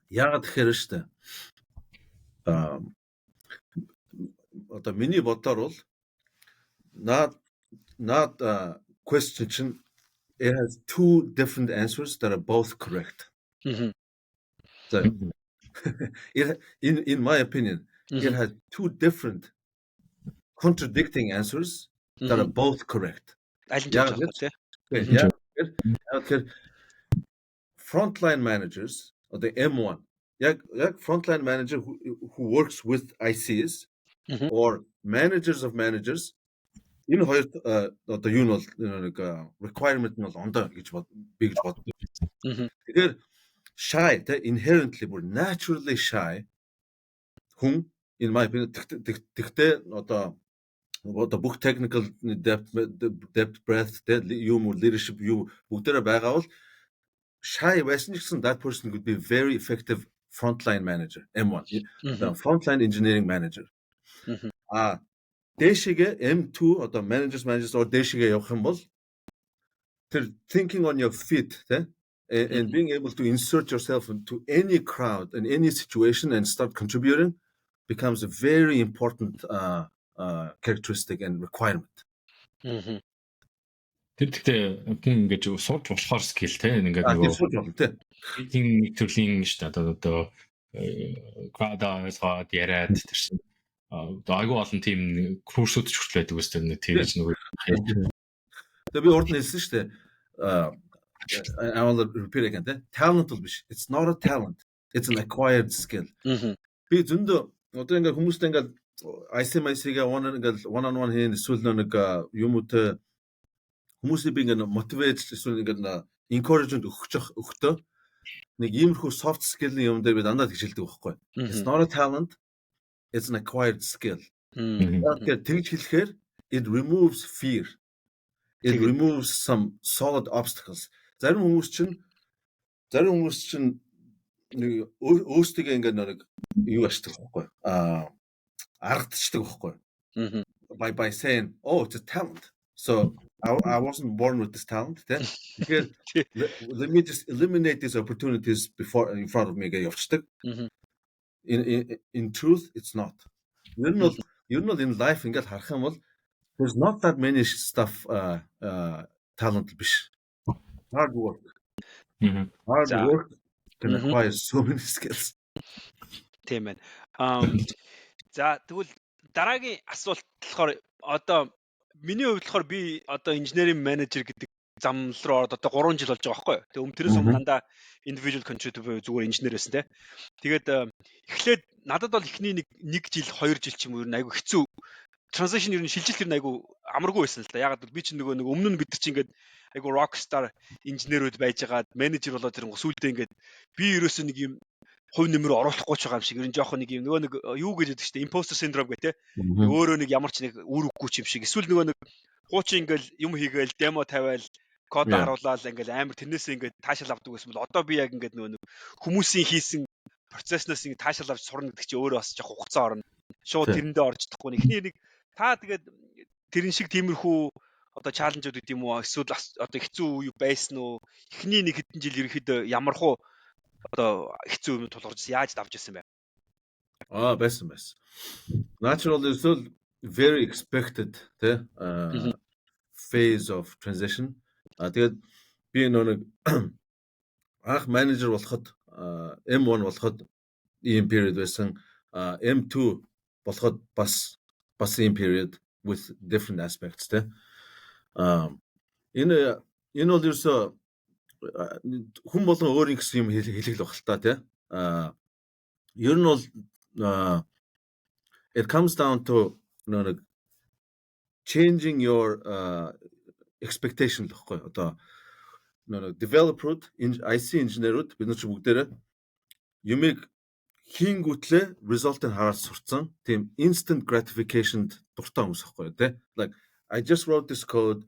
Яагаад тэгэхээр штэ. Одоо миний бодлоор бол not question чинь it has two different answers that are both correct. So in my opinion, it has two different contradicting answers that are both correct. Frontline managers or the M1, frontline manager who works with ICs or managers of managers, you know одоо юу нь бол нэг requirement нь бол ондоо гэж би гэж боддог. Тэгэхээр shy inherently бүр naturally shy хүн in my opinion тэгтээ одоо бүх technical depth breadth юм leadership юу бүгдээрээ байгаа бол shy байсан ч гэсэн that person could be very effective frontline manager M1 frontline engineering manager дэшигээ M2 одоо managers or дэшигээ явах юм бол тэр thinking on your feet and being able to insert yourself into any crowd and any situation and start contributing becomes a very important characteristic and requirement. Тэр тэгтээ хүн ингэж сууж болохоор skill ингээд нэг нэг төрлийн шүү дээ одоо градаас яриад тэр чинь айгүй олон тийм курсууд ч хүртэл байдаг үстэй нэг тийм ч нэг. Тэгээ би урд нь хэлсэн шүү дээ. I will repeat again. Talent бол биш. It's not a talent. It's an acquired skill. Би зөндөө одоо ингээд хүмүүстэй ингээд ICMIC-гээ one on one хийн эсвэл нэг юмутай хүмүүсийг би ингээд motivate эсвэл ингээд encouragement өгөхдөө нэг иймэрхүү soft skill-ийн юм дээр би дандаа хичээлдэг байхгүй. It's not a talent, it's an acquired skill. Тэгэхээр тэгж хэлэхээр it removes fear. It removes some solid obstacles. Зарим хүмүүс чинь нэг өөрсдөө ингээд нэг юу ашигладаг байхгүй. Аргадчдаг байхгүй. By saying, oh, it's a talent. So I wasn't born with this talent. Let me just eliminate these opportunities in front of me. In truth, it's not. You're not in life. There's not that many stuff talent. Hard work. Hard work can acquire so many skills. Тийм ээ. За тэгвэл дараагийн асуулт болохоор одоо миний хувьд болохоор би одоо инженерийн менежер гэдэг зам руу ороод одоо 3 жил болж байгаа байхгүй юу. Тэгээ өмнөөс өмнө дандаа individual contributor зүгээр инженер байсан те. Тэгээд эхлээд надад бол эхний нэг жил 2 жил ч юм уу ер нь айгүй хэцүү transition ер нь шилжилт ер нь айгу амаргүй байсан л да. Ягаад би чинь нөгөө өмнө нь бид нар чинь ингээд айгу rockstar инженерүүд байжгаад менежер болоод ирэнгөө сүүлдээ ингээд би ерөөсөө нэг юм хувь нэмэр оруулахгүй ч байгаа юм шиг ер нь жоохон нэг юм нөгөө нэг юу гэж яддаг шүү дээ imposter syndrome гэх те өөрөө нэг ямар ч нэг үр өггүй юм шиг эсвэл нөгөө нэг хуучин ингээл юм хийгээл демо тавиал код харуулаад ингээл амар тэрнээсээ ингээд таашаал авдаг гэсэн бол одоо би яг ингээд нөгөө хүмүүсийн хийсэн процесснаас ингээд таашаал авч сурна гэдэг чинь өөрөө бас жоохон хугацаа орно. Шууд тэрэндээ орж чадахгүй. Эхний нэг та тэгээд тэрэн шиг тиймэрхүү одоо чаленжууд гэдэг юм уу эсвэл одоо хэцүү юу байсан уу? Эхний нэг хэдэн жил ерөөхдөө ямархуу одоо хэцүү юм тулгарч яаж давж ирсэн бэ? Байсан. Natural эсвэл very expected phase of transition. Тэгээд би нэг анх менежер болоход M1 болоход ийм period байсан. M2 болоход бас ийм period with different aspects те. Энэ бол ерөөсө хүн болгон өөрийн гэсэн юм хэлэх л баг л та тий. Ер нь бол it comes down to нэг changing your expectation л баггүй. Одоо нэг developer-ууд, IC инженерүүд бид нар ч бүгдээрээ юмыг хийнгүүтлээ result-ыг хараад сурцсан. Тийм instant gratification-д дуртай хүмүүс баггүй тий. Like I just wrote this code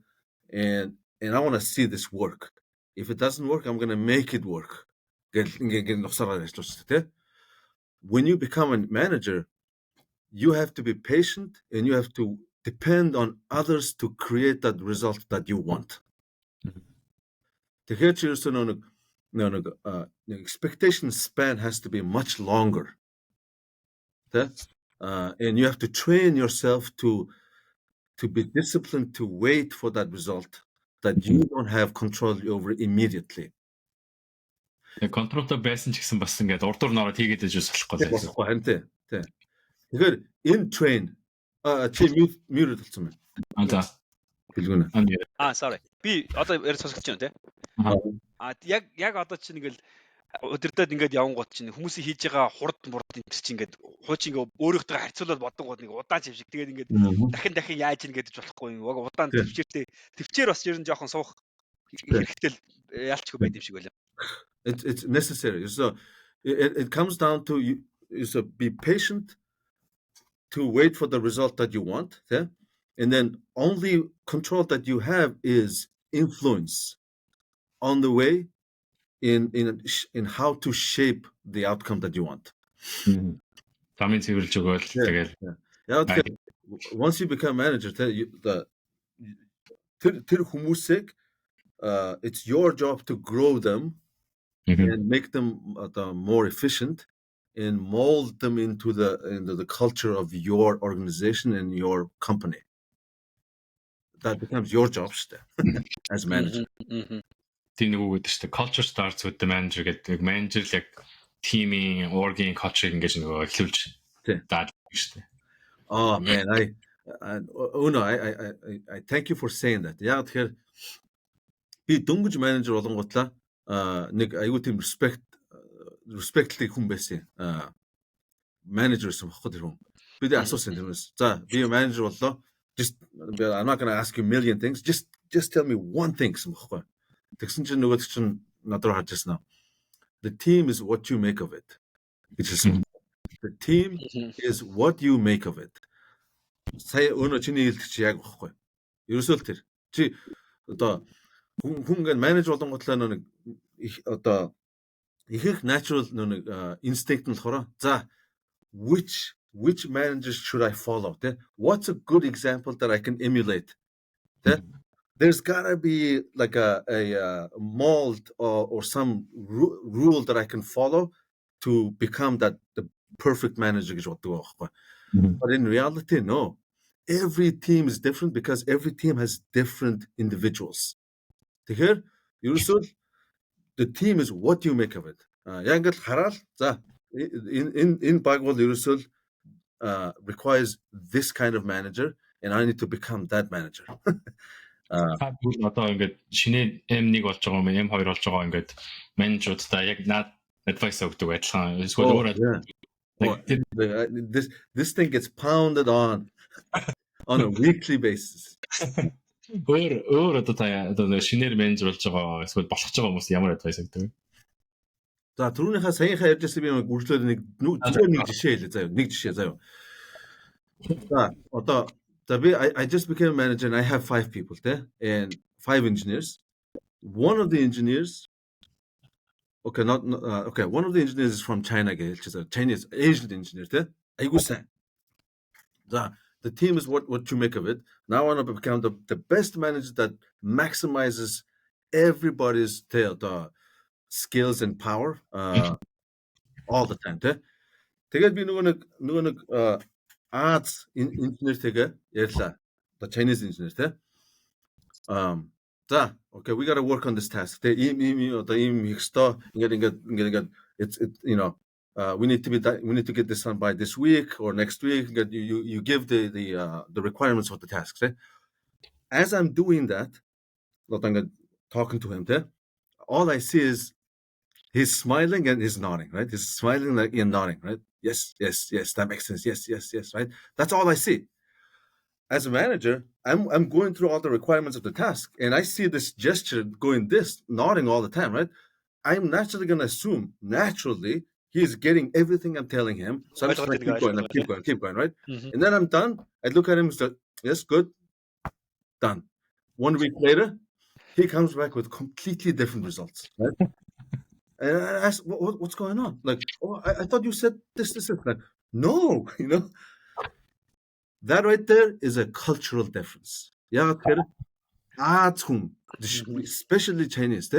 and I want to see this work. If it doesn't work, I'm going to make it work. When you become a manager, you have to be patient and you have to depend on others to create that result that you want. The expectation span has to be much longer. And you have to train yourself to be disciplined to wait for that result that you don't have control over immediately. Контролтой байсан ч гэсэн бас ингээд урдуур нороод хийгээд ижиж болохгүй байсан. Харин тий. Тэгэхээр in train чи mute болсон байна. За. Хэлгүнэ. Sorry. Би одоо ярь сонсогч байна тий. Яг одоо чинь ингээл удирдаад ингээд явангууд чинь хүмүүсийн хийж байгаа хурд энэ чинь ингээд хуучин ингээд өөрийнхөө харьцуулаад бодгоод нэг удаан юм шиг тэгээд ингээд дахин яаж ийн гэдэж болохгүй юм. Уг удаан төвчээр бас ер нь жоохон суух хэрэгтэй яалчгүй байд юм шиг байлаа. It's necessary. So it comes down to you be patient to wait for the result that you want, yeah? And then only control that you have is influence on the way in how to shape the outcome that you want. Тамийн цэвэрлж өгөөл тэгэл. Once you become manager, тэр хүмүүсийг it's your job to grow them and make them more efficient and mold them into the culture of your organization and your company. That becomes your job as manager. Тийм нэг үг гэдэг чинь culture starts with the manager гэдэг. Manager яг team-ийн org-ийн culture ингэж нөгөө эхлүүлж даад шүү дээ. Oh man, I thank you for saying that. Яг тэгэхээр би дөнгөж менежер болонготлаа нэг аюу тийм respectтэй хүн байсан. Менежер гэсэн багхгүй тэр хүн. Би дэ асуусан тэрнээс. За, би менежер боллоо. I'm not going to ask you a million things. Just tell me one thing гэсэн багхгүй. Тэгсэн чинь нөгөө чинь надад харж ирсэн. The team is what you make of it. The team is what you make of it. Сая өнөө чиний хэлдэг чи яг багхгүй. Ерөөсөө л тэр. Чи одоо хүн ингээд менежер болонготлаа нэг одоо их natural нэг instinct нь болохоор за which managers should I follow? What's a good example that I can emulate? There's gotta be like a mold or some rule that I can follow to become the perfect manager. But in reality, no. Every team is different because every team has different individuals. Here, the team is what you make of it. In байгууллага requires this kind of manager, and I need to become that manager. Одоо ингээд шинэ M1 болж байгаа юм, M2 болж байгаа ингээд менежеруудаа яг над advice өгдөг адилхан. Эсвэл This thing gets pounded on on a weekly basis. өөр одоо та одоо шинээр менежер болж байгаа эсвэл болох ч байгаа хүмүүс ямар адвайс өгдөг вэ? За түрүүнийхээ саяынхаа ярьжсэн би үргэлжлүүлээд нэг жишээ хэлээ заяа. Нэг жишээ заяа. За одоо I just became a manager and I have 5 people there and 5 engineers. One of the engineers one of the engineers is from China гэж хэлчихсэн. Chinese Asian engineer there. Айгуу сайн. The team is what you make of it. Now I want to become the best manager that maximizes everybody's skills and power all the time. Тэгээд би нөгөө нэг Аз инженертэйгээ ярьлаа. The Chinese engineer те. Okay, we got to work on this task. It's we need to get this done by this week or next week. You give the requirements of the tasks. As I'm doing that, talking to him there, all I see is he's smiling and he's nodding, right? He's smiling and nodding, right? Yes, that makes sense. Yes, right? That's all I see. As a manager, I'm going through all the requirements of the task, and I see this gesture going nodding all the time, right? I'm naturally going to assume, he's getting everything I'm telling him. So I'm just going to keep going, right? Mm-hmm. And then I'm done. I look at him and say, yes, good, done. 1 week later, he comes back with completely different results, right? And I ask, what's going on? Like, I thought you said this. Like, no, that right there is a cultural difference. Especially Chinese,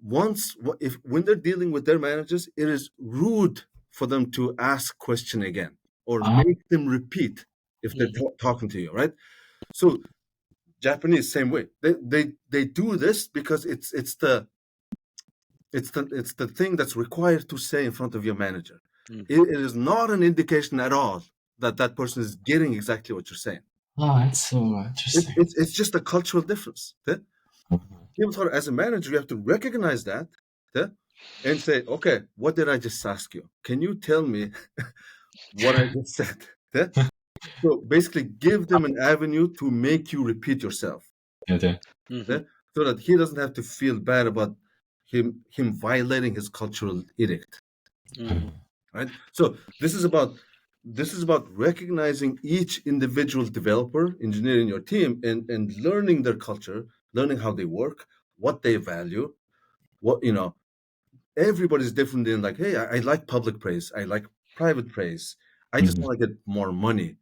when they're dealing with their managers, it is rude for them to ask question again or make them repeat if they're talking to you, right? So Japanese, same way. They do this because it's the thing that's required to say in front of your manager. Mm. It is not an indication at all that person is getting exactly what you're saying. Oh, that's so interesting. It's just a cultural difference. As a manager, you have to recognize that and say, okay, what did I just ask you? Can you tell me what I just said? So basically give them an avenue to make you repeat yourself. Okay. Mm-hmm. So that he doesn't have to feel bad about him violating his cultural edict. Mm-hmm. Right? So this is about recognizing each individual developer, engineer in your team and learning their culture, learning how they work, what they value, everybody's different in like, hey, I like public praise, I like private praise, I just want to get more money,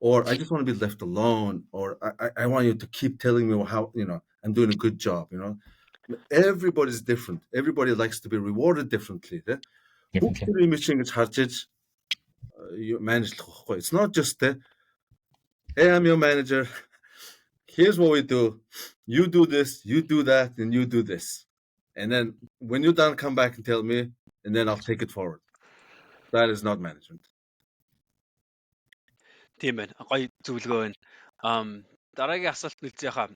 or I just want to be left alone, or I want you to keep telling me how, I'm doing a good job, Everybody's different. Everybody likes to be rewarded differently. You manage. It's not just hey, I'm your manager. Here's what we do. You do this, you do that, and you do this. And then when you're done, come back and tell me, and then I'll take it forward. That is not management. Тийм байна. Гоё зөвлөгөө байна. Дараагийн асуулт нэгцээхаа.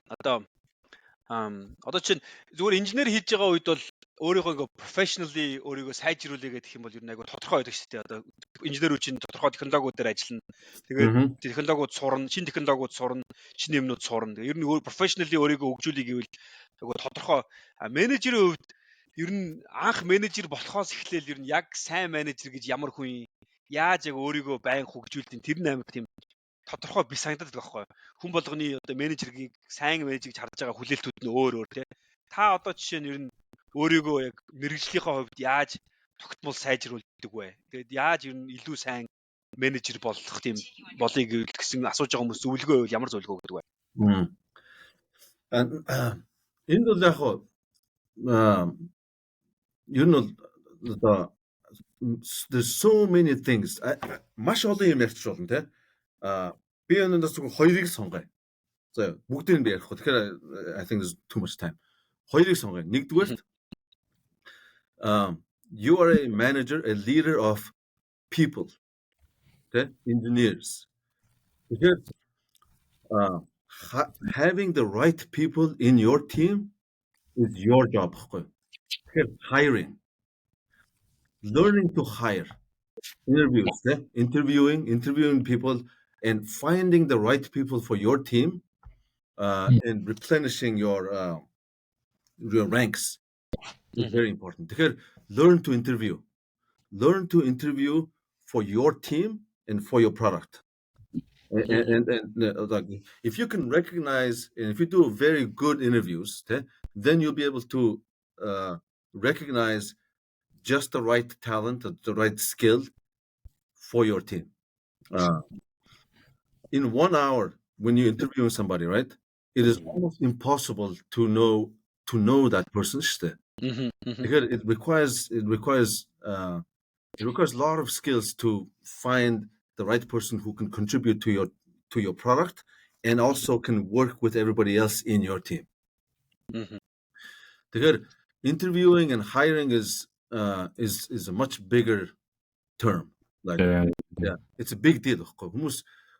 Одоо чинь зүгээр инженер хийж байгаа үед бол өөрийнхөө professionally өөрийгөө сайжруулъя гэх юм бол ер нь айгу тодорхой байдаг шүү дээ. Одоо инженерүүд чинь тодорхой технологиуд дээр ажиллана. Тэгээд технологиуд сурна, шинэ технологиуд сурна, шинэ юмнууд сурна. Ер нь professionally өөрийгөө хөгжүүлэх гэвэл айгу тодорхой. Менежерийн хувьд ер нь анх менежер болохоос эхлээл ер нь яг сайн менежер гэж ямар хүн яаж яг өөрийгөө байн хөгжүүлдэг тэр нь амар тийм тодорхой би санагдаад байгаа байхгүй. Хүн болгоны одоо менежерийг сайн менежерийг харж байгаа хүлээлтүүд нь өөр тий. Та одоо жишээ нь ер нь өөрийгөө яг мэрэгжлийнхээ хувьд яаж тогтмол сайжруулдаг вэ? Тэгээд яаж ер нь илүү сайн менежер болох тийм болъё гэсэн асууж байгаа хүмүүс зөвлөгөө байвал ямар зөвлөгөө өгдөг вэ? Энэ бол яг ер нь одоо there's so many things. Маш олон юм ярьж болно тий. Би өнөөдөр зөвхөн хоёрыг сонгоё. За бүгдийг би ярих. Тэгэхээр I think there's too much time. Хоёрыг сонгоё. Нэгдүгээр you are a manager, a leader of people. Okay? Engineers. Because having the right people in your team is your job. Hiring. Learning to hire. Interviews. Interviewing people and finding the right people for your team and replenishing your ranks is very important. Тэгэхээр learn to interview. Learn to interview for your team and for your product. And like, if you can recognize, and if you do very good interviews, then you'll be able to recognize just the right talent, the right skill for your team. In 1 hour, when you're interviewing somebody, right, it is almost impossible to know that person. Because it requires a lot of skills to find the right person who can contribute to your product and also can work with everybody else in your team. Because interviewing and hiring is a much bigger term. Like, yeah, it's a big deal.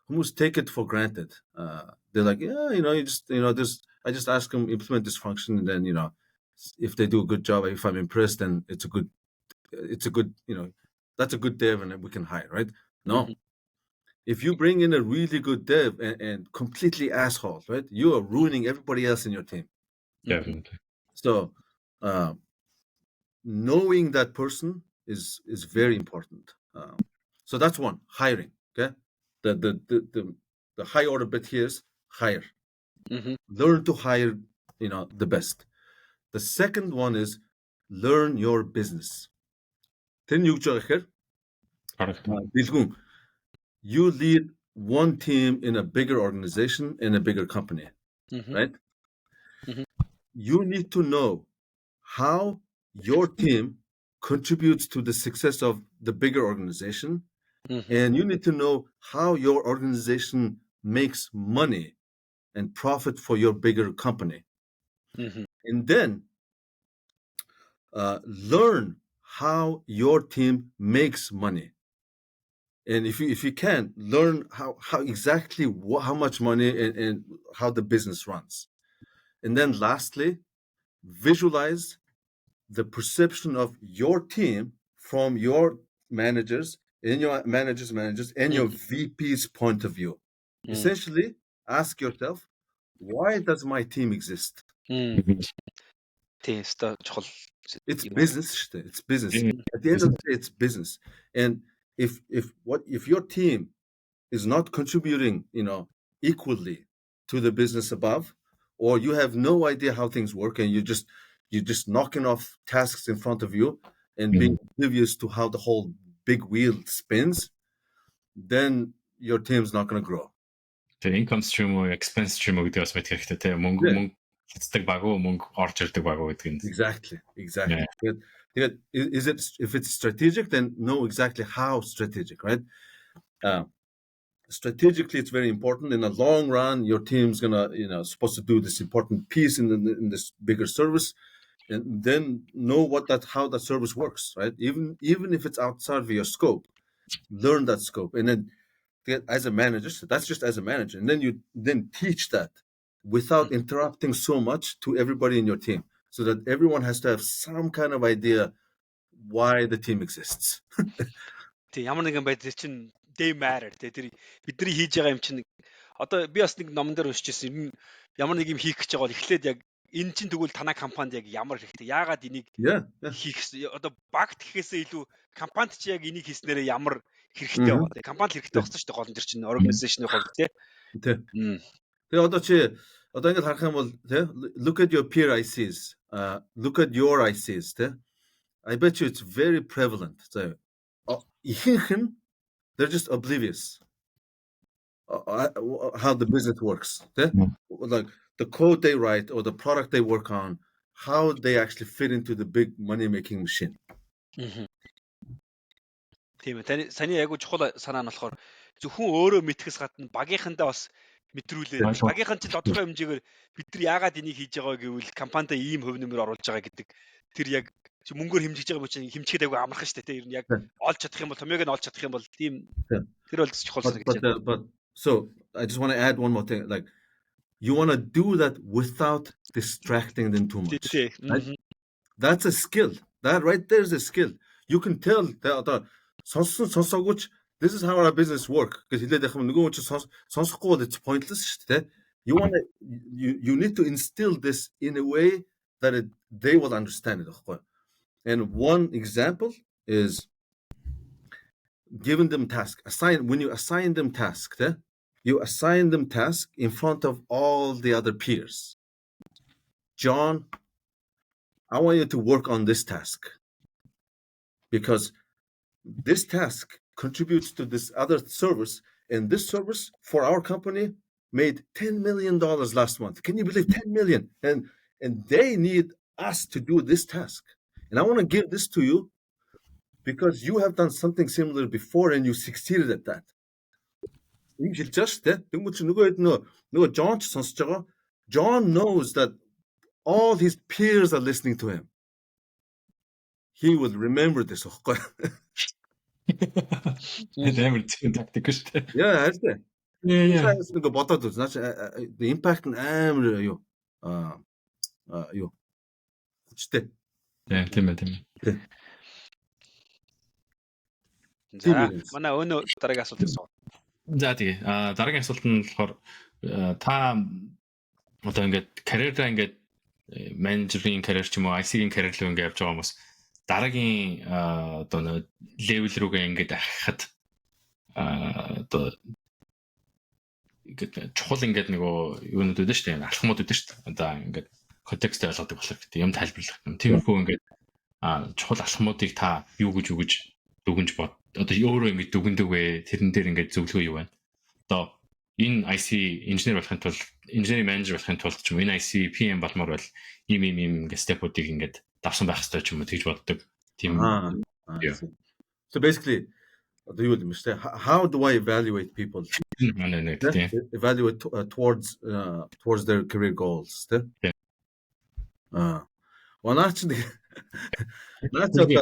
Who's take it for granted. They're like, yeah, I just ask them implement this function, and then if they do a good job, if I'm impressed, then it's a good, that's a good dev, and we can hire, right? No, if you bring in a really good dev and completely asshole, right, you are ruining everybody else in your team. Definitely. So, knowing that person is very important. So that's one, hiring. Okay, the high order bit here is hire. Learn to hire, the best. The second one is learn your business. Then you lead one team in a bigger organization, in a bigger company, right? You need to know how your team contributes to the success of the bigger organization, and you need to know how your organization makes money and profit for your bigger company. And then learn how your team makes money. And if you can, learn how exactly how much money and how the business runs. And then lastly, visualize the perception of your team from your managers and your managers and your VP's point of view. Essentially, ask yourself, why does my team exist? It's business. It's business. At the end of the day, it's business. And if your team is not contributing, equally to the business above, or you have no idea how things work, and you're just knocking off tasks in front of you and being oblivious to how the whole big wheel spins, then your team's not going to grow. The income stream or expense stream гэдэг бас мэдэх хэрэгтэй те мөнгө хяздаг багуу мөнгө орж ирдэг багуу гэдэг нь. Exactly. Yeah. If it's strategic, then know exactly how strategic, right? Strategically, it's very important. In the long run, your team's gonna, supposed to do this important piece in this bigger service, and then know how that service works, right? Even if it's outside of your scope, learn that scope, and then as a manager, so that's just as a manager, and then you teach that without interrupting so much to everybody in your team, so that everyone has to have some kind of idea why the team exists. They matter. Бидний хийж байгаа юм чинь одоо би бас нэг номон дээр уншижсэн юм ямар нэг юм хийх гэж байгаа бол эхлээд яг энэ чинь тэгвэл танай компанид яг ямар хэрэгтэй яагаад энийг хийх одоо багт гэхээсээ илүү компанид чи яг энийг хийснээрээ ямар хэрэгтэй байгаа. Компанид хэрэгтэй болсон шүү дээ гол энэ чинь organization-ийн хувьд тий. Тэгээ одоо ингэж харах юм бол тий look at your peer ICs, look at your ICs тий. I bet you it's very prevalent. So ихэнх they're just oblivious how the business works. Like the code they write or the product they work on, how they actually fit into the big money-making machine. Тийм ээ. Саний айгуу чухал санаа нь болохоор зөвхөн өөрөө мэдхээс гадна багийнхандаа бас мэдрүүлээ. Багийнхан ч тодорхой хэмжээгээр бид нар яагаад энийг хийж байгаа гэвэл компанид ийм хөв нэмэр оруулж байгаа гэдэг тэр яг мөнгөөр хэмжиж байгаа юм чинь хэмжихэд айгуу амархан шүү дээ. Тэр нь яг олж чадах юм бол томьёог нь олж чадах юм бол тийм тэр бол чухал санагдаж байна. But so I just want to add one more thing. Like you want to do that without distracting them too much. Right? That's a skill. That right there is a skill. You can tell the сонсогч this is how our business work. Because хэлээд байх юм нөгөө ч сонсохгүй бол it's pointless шүү дээ. You need to instill this in a way that they will understand it. And one example is giving them task. When you assign them task, you assign them task in front of all the other peers. John, I want you to work on this task because this task contributes to this other service, and this service for our company made $10 million last month. Can you believe 10 million? And they need us to do this task. And I want to give this to you because you have done something similar before and you succeeded at that. John knows that all his peers are listening to him. He will remember this. Yeah, that's it. Yeah. The impact and you. За, манай өнөө дараагийн асуулт асуу. За тэгээ. Дараагийн асуулт нь болохоор та одоо ингээд карьераа ингээд менежерийн карьер ч юм уу IC-ийн карьер руу ингээд явж байгаа хүмүүс дараагийн одоо левел рүүгээ ингээд ахихад одоо ингээд чухал ингээд нөгөө юунууд үүдэн шүү дээ. Алхмууд үүдэн шүү дээ. Одоо ингээд контекст ойлгодог болохоор гэдэг юм тайлбарлах юм. Тиймэрхүү ингээд чухал алхмуудыг та юу гэж дүгнж бод. Одоо өөрөө ингээд дүгндэг вэ? Тэрэн дээр ингээд зөвлөгөө юу байна? Одоо энэ IC инженер болохын тулд инженерийн менежер болохын тулд ч юм энэ IC PM болмоор бол ийм ингээд степүүдийг ингээд давсан байх хэрэгтэй ч юм уу тэгж боддог. Тийм. So basically одоо юу юм бэ? How do I evaluate people? Evaluate towards their career goals, тэ? That's the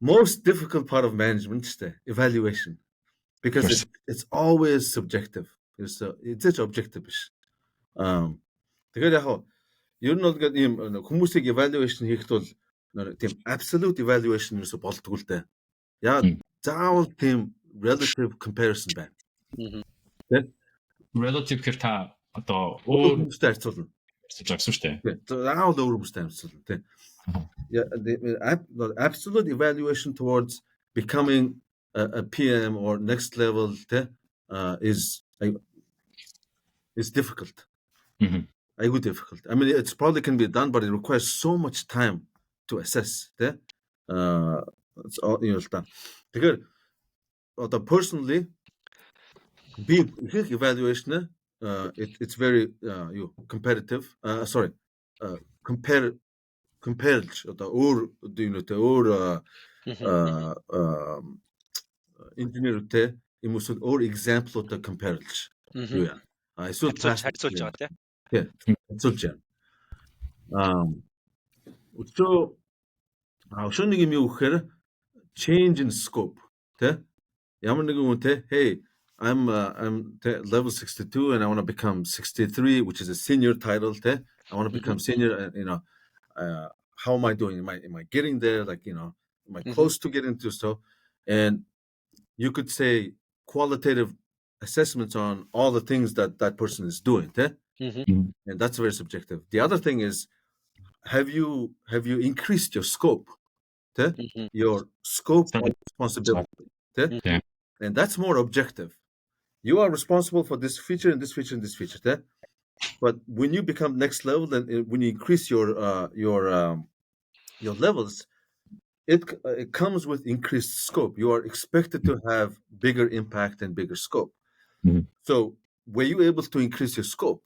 most difficult part of management, evaluation, because it's always subjective. It's objective. Тэгээд яг ер нь бол ийм хүмүүсийг evaluation хийхэд бол тийм absolute evaluation ерөөсө болдгоо л дээ. Яа заавал тийм relative comparison байна. Relative гэхэр та одоо өөр хүмүүстэй харьцуулна. Жагсан шүү дээ. Заавал өөр хүмүүстэй харьцуулна тийм. Yeah, the absolute evaluation towards becoming a PM or next level is difficult. Difficult. I mean, it's probably can be done, but it requires so much time to assess. It's all personally, being evaluation, it's very competitive. Compared or engineer or example of compared. I should pass. Yeah, so I'll show you change in scope. Hey, I'm level 62 and I want to become 63, which is a senior title. I want to become senior, how am I doing? Am I getting there? Am I close to getting to so? And you could say qualitative assessments on all the things that person is doing. And that's very subjective. The other thing is, have you increased your scope? Your scope of responsibility. And that's more objective. You are responsible for this feature and this feature and this feature. But when you become next level and when you increase your levels, it comes with increased scope. You are expected to have bigger impact and bigger scope. So were you able to increase your scope?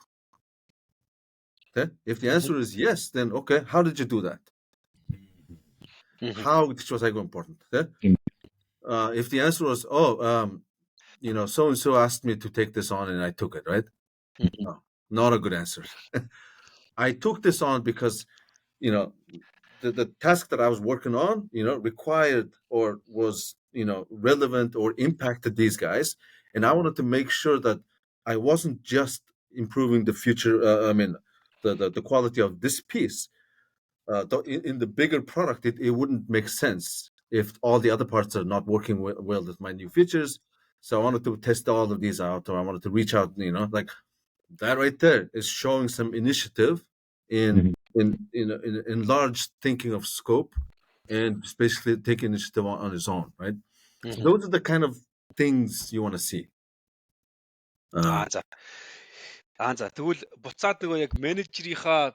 If the answer is yes, then okay, how did you do that? How, this was important. If the answer was, so and so asked me to take this on and I took it, right? No, not a good answer. I took this on because the task that I was working on required or was relevant or impacted these guys, and I wanted to make sure that I wasn't just improving the future the quality of this piece. In the bigger product, it wouldn't make sense if all the other parts are not working well with my new features. So I wanted to test all of these out, or I wanted to reach out, like that right there is showing some initiative in large thinking of scope and just basically take initiative on his own, right? So those are the kind of things you want to see. За тэгвэл буцаад нөгөө яг менежерийнхаа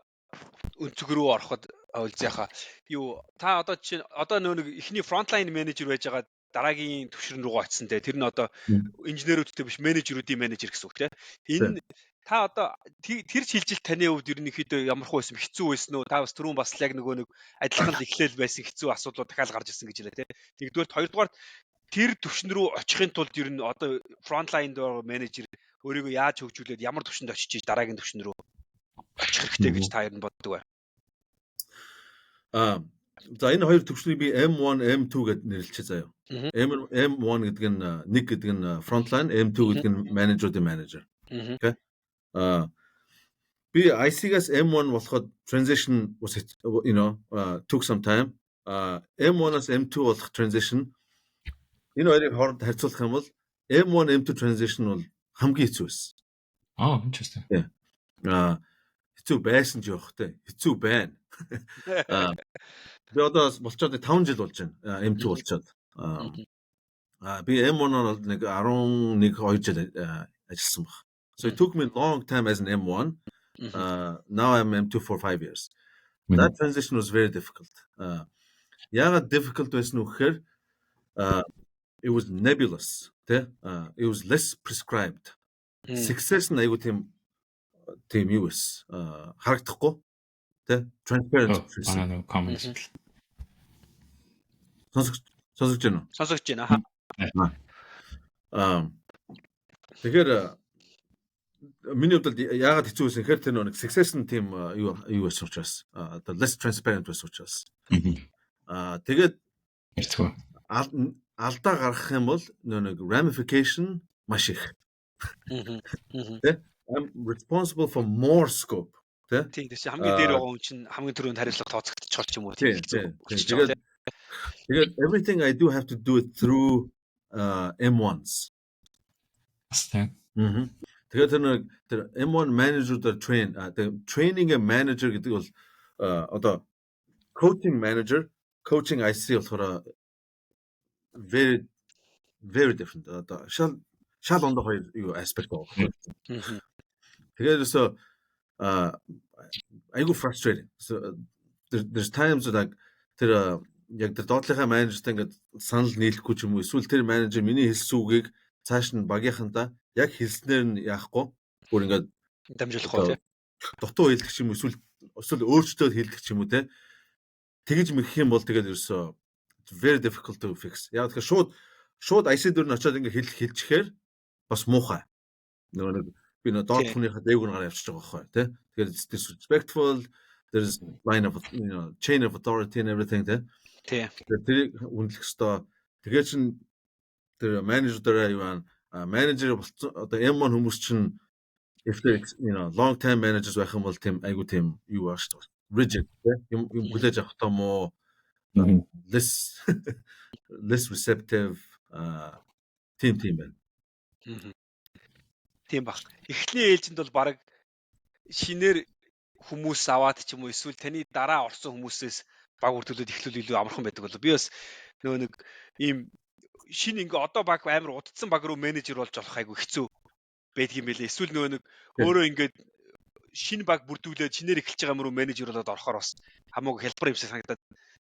өнцөг рүү ороход Ulzii-хаа юу та одоо чинь одоо нөгөө эхний фронтлайн менежер байж байгаа дараагийн түвшин рүү очсон те тэр нь одоо инженерүүдтэй биш менежерүүдийн менежер гэсэн үг те энэ та одоо тэр шилжилт таны хувьд ерөнхийдөө ямархуу байсан хэцүү байсан уу та бас түрүүн бас яг нөгөө нэг адилхан л эхлээл байсан хэцүү асуудлууд дахиад гарч ирсэн гэж хэлээ те нэгдүгээр хоёрдугаар тэр түвшин рүү очихын тулд ер нь одоо фронтлайн дээр менежер өөрийгөө яаж хөгжүүлээд ямар түвшинд очиж дараагийн түвшин рүү очих хэрэгтэй гэж та ер нь боддог бай. За энэ хоёр түвшнийг би M1, M2 гэд нэрлэлчихээ заяа. M1 гэдэг нь нэг гэдэг нь frontline, M2 гэдэг нь менежерийн менежер. Okay. Би IC-гаас M1 болоход transition was took some time. M1-аас M2 болох transition энэ хоёрыг хооронд харьцуулах юм бол M1, M2 transition бол хамгийн хэцүү байсан. Interesting. Хэцүү байсан ч явах те. Хэцүү байна. Би одоо болчоод 5 жил болж байна. M2 болчоод. Би M1-оор нэг 11-2 жил ажилласан баг. So it took me a long time as an M1. Now I'm M2 for 5 years. That transition was very difficult. Яагаад difficult байсан уу гэхээр it was nebulous. It was less prescribed. Success нь айгуу тийм юу эс харагдахгүй тэ transparent. Сонсогч байна. Тэгэхээр миний хувьд яагаад хэцүү байсан гэхээр тэр нэг success нь тийм юу байсан учраас the less transparent байсан учраас. Тэгээд алдаа гаргах юм бол нэг ramification маш их. I'm responsible for more scope. Тийм хамгийн дээр байгаа хүн чинь хамгийн түрүүнд хариуцлага тооцогдчих ч юм уу тийм. Тэгээд everything I do have to do it through M1s. Тэгээд тэр M1 manager-д training a manager гэдэг бол одоо coaching manager, coaching IC болохоор very very different. Одоо шал ондоо хоёр юу aspect байгаа. Тэгээд so айгу frustrating. So there's times like тэр яг тэр доотлихаа менежертэй ингээд санал нийлэхгүй ч юм уу эсвэл тэр менежер миний хэлсэн үгийг цааш нь багийнхантаа яг хэлснээр нь яахгүй бүр ингээд дамжуулахгүй тий. Дутуу хэлдэг ч юм уу эсвэл өөрчлөлтөд хэлдэг ч юм уу тий. Тэгэж мэгэх юм бол тэгээд ерөөсөө very difficult to fix. Яг тэгэхээр шууд IC дүр нь очиод ингээд хэлчихээр бас муухай. Нэг би доод хүнийхээ дээгүүр гараа явчихж байгаа байхгүй тий. Тэгэхээр it's disrespectful. There's line of chain of authority and everything тий. Тэр үнэлэх ёстой. Тэгээд чин тэр менежер дээр юу менежер одоо M1 хүмүүс чинь if they long time managers байх юм бол тийм айгу тийм юу ааш шүү. Rigid юм хүлээж авах том уу less receptive team байна. Тийм баг. Эхний ээлжинд бол баг шинээр хүмүүс аваад ч юм уу эсвэл таны дараа орсон хүмүүсээс баг үрдүүлээд эхлүүл илүү амархан байдаг болов. Би бас нөгөө нэг ийм шинэ ингээ одоо баг амар удцсан баг руу менежер болж болох айгу хэцүү байдгийм байлээ. Эсвэл нөгөө нэг өөрөө ингээд шинэ баг бүрдүүлээд шинээр эхэлж байгаа юм руу менежер болоод орохоор бас хамаагүй хялбар юмсаа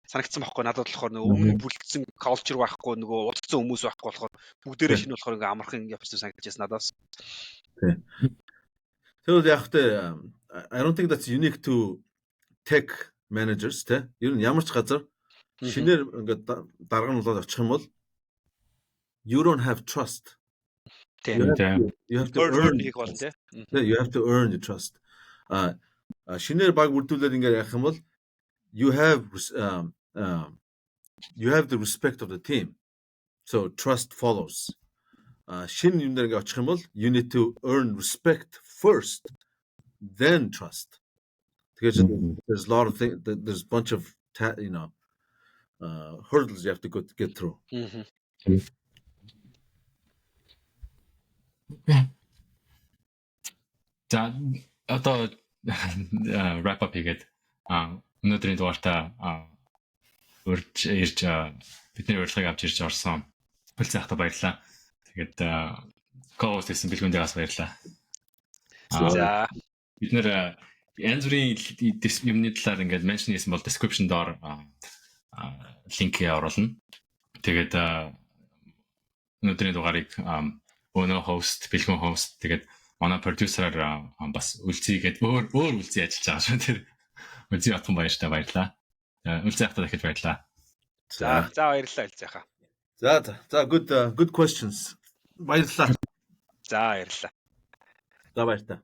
санагдсан байхгүй надад болохоор нөгөө өмнө бүрдсэн culture байхгүй нөгөө удцсан хүмүүс байхгүй болохоор бүгдээрээ шинэ болохоор ингээ амархан явсан санагдчихсан надаас. Тэгвэл яг тэ I don't think that's unique to tech managers тэ. Ер нь ямар ч газар шинээр ингээ дарга нь болоод очих юм бол you don't have trust. You have to earn it. You have to earn the trust. Шинээр баг бүрдүүлээд ингээ явах юм бол you have the respect of the team. So trust follows. Шинэ юм дээр ингээ очих юм бол you need to earn respect first, then trust. Because there's a lot of things. There's a bunch of hurdles you have to get through. За одоо wrap up хийгээд өнөөдрийн дугаартаа урьж ирж бидний урилгыг авч ирж орсон Улзii ахта баярлалаа. Тэгээд co-host гэсэн бэлгэндээс баярлалаа. За бид нэр янз бүрийн юмны талаар ингээд mention хийсэн бол description доор линкээ оруулна. Тэгээд өнөөдрийн дугаарыг owner host, бэлгэн host тэгээд манай продюсераар бас Ulzii гээд өөр Ulzii ажиллаж байгаа шүү. Тэр Ulzii атхан баярлалаа. Ulzii ахта дахиж баярлалаа. за баярлалаа Ulzii хаа. За good questions. Баярлалаа. За баярлалаа. За баярлалаа.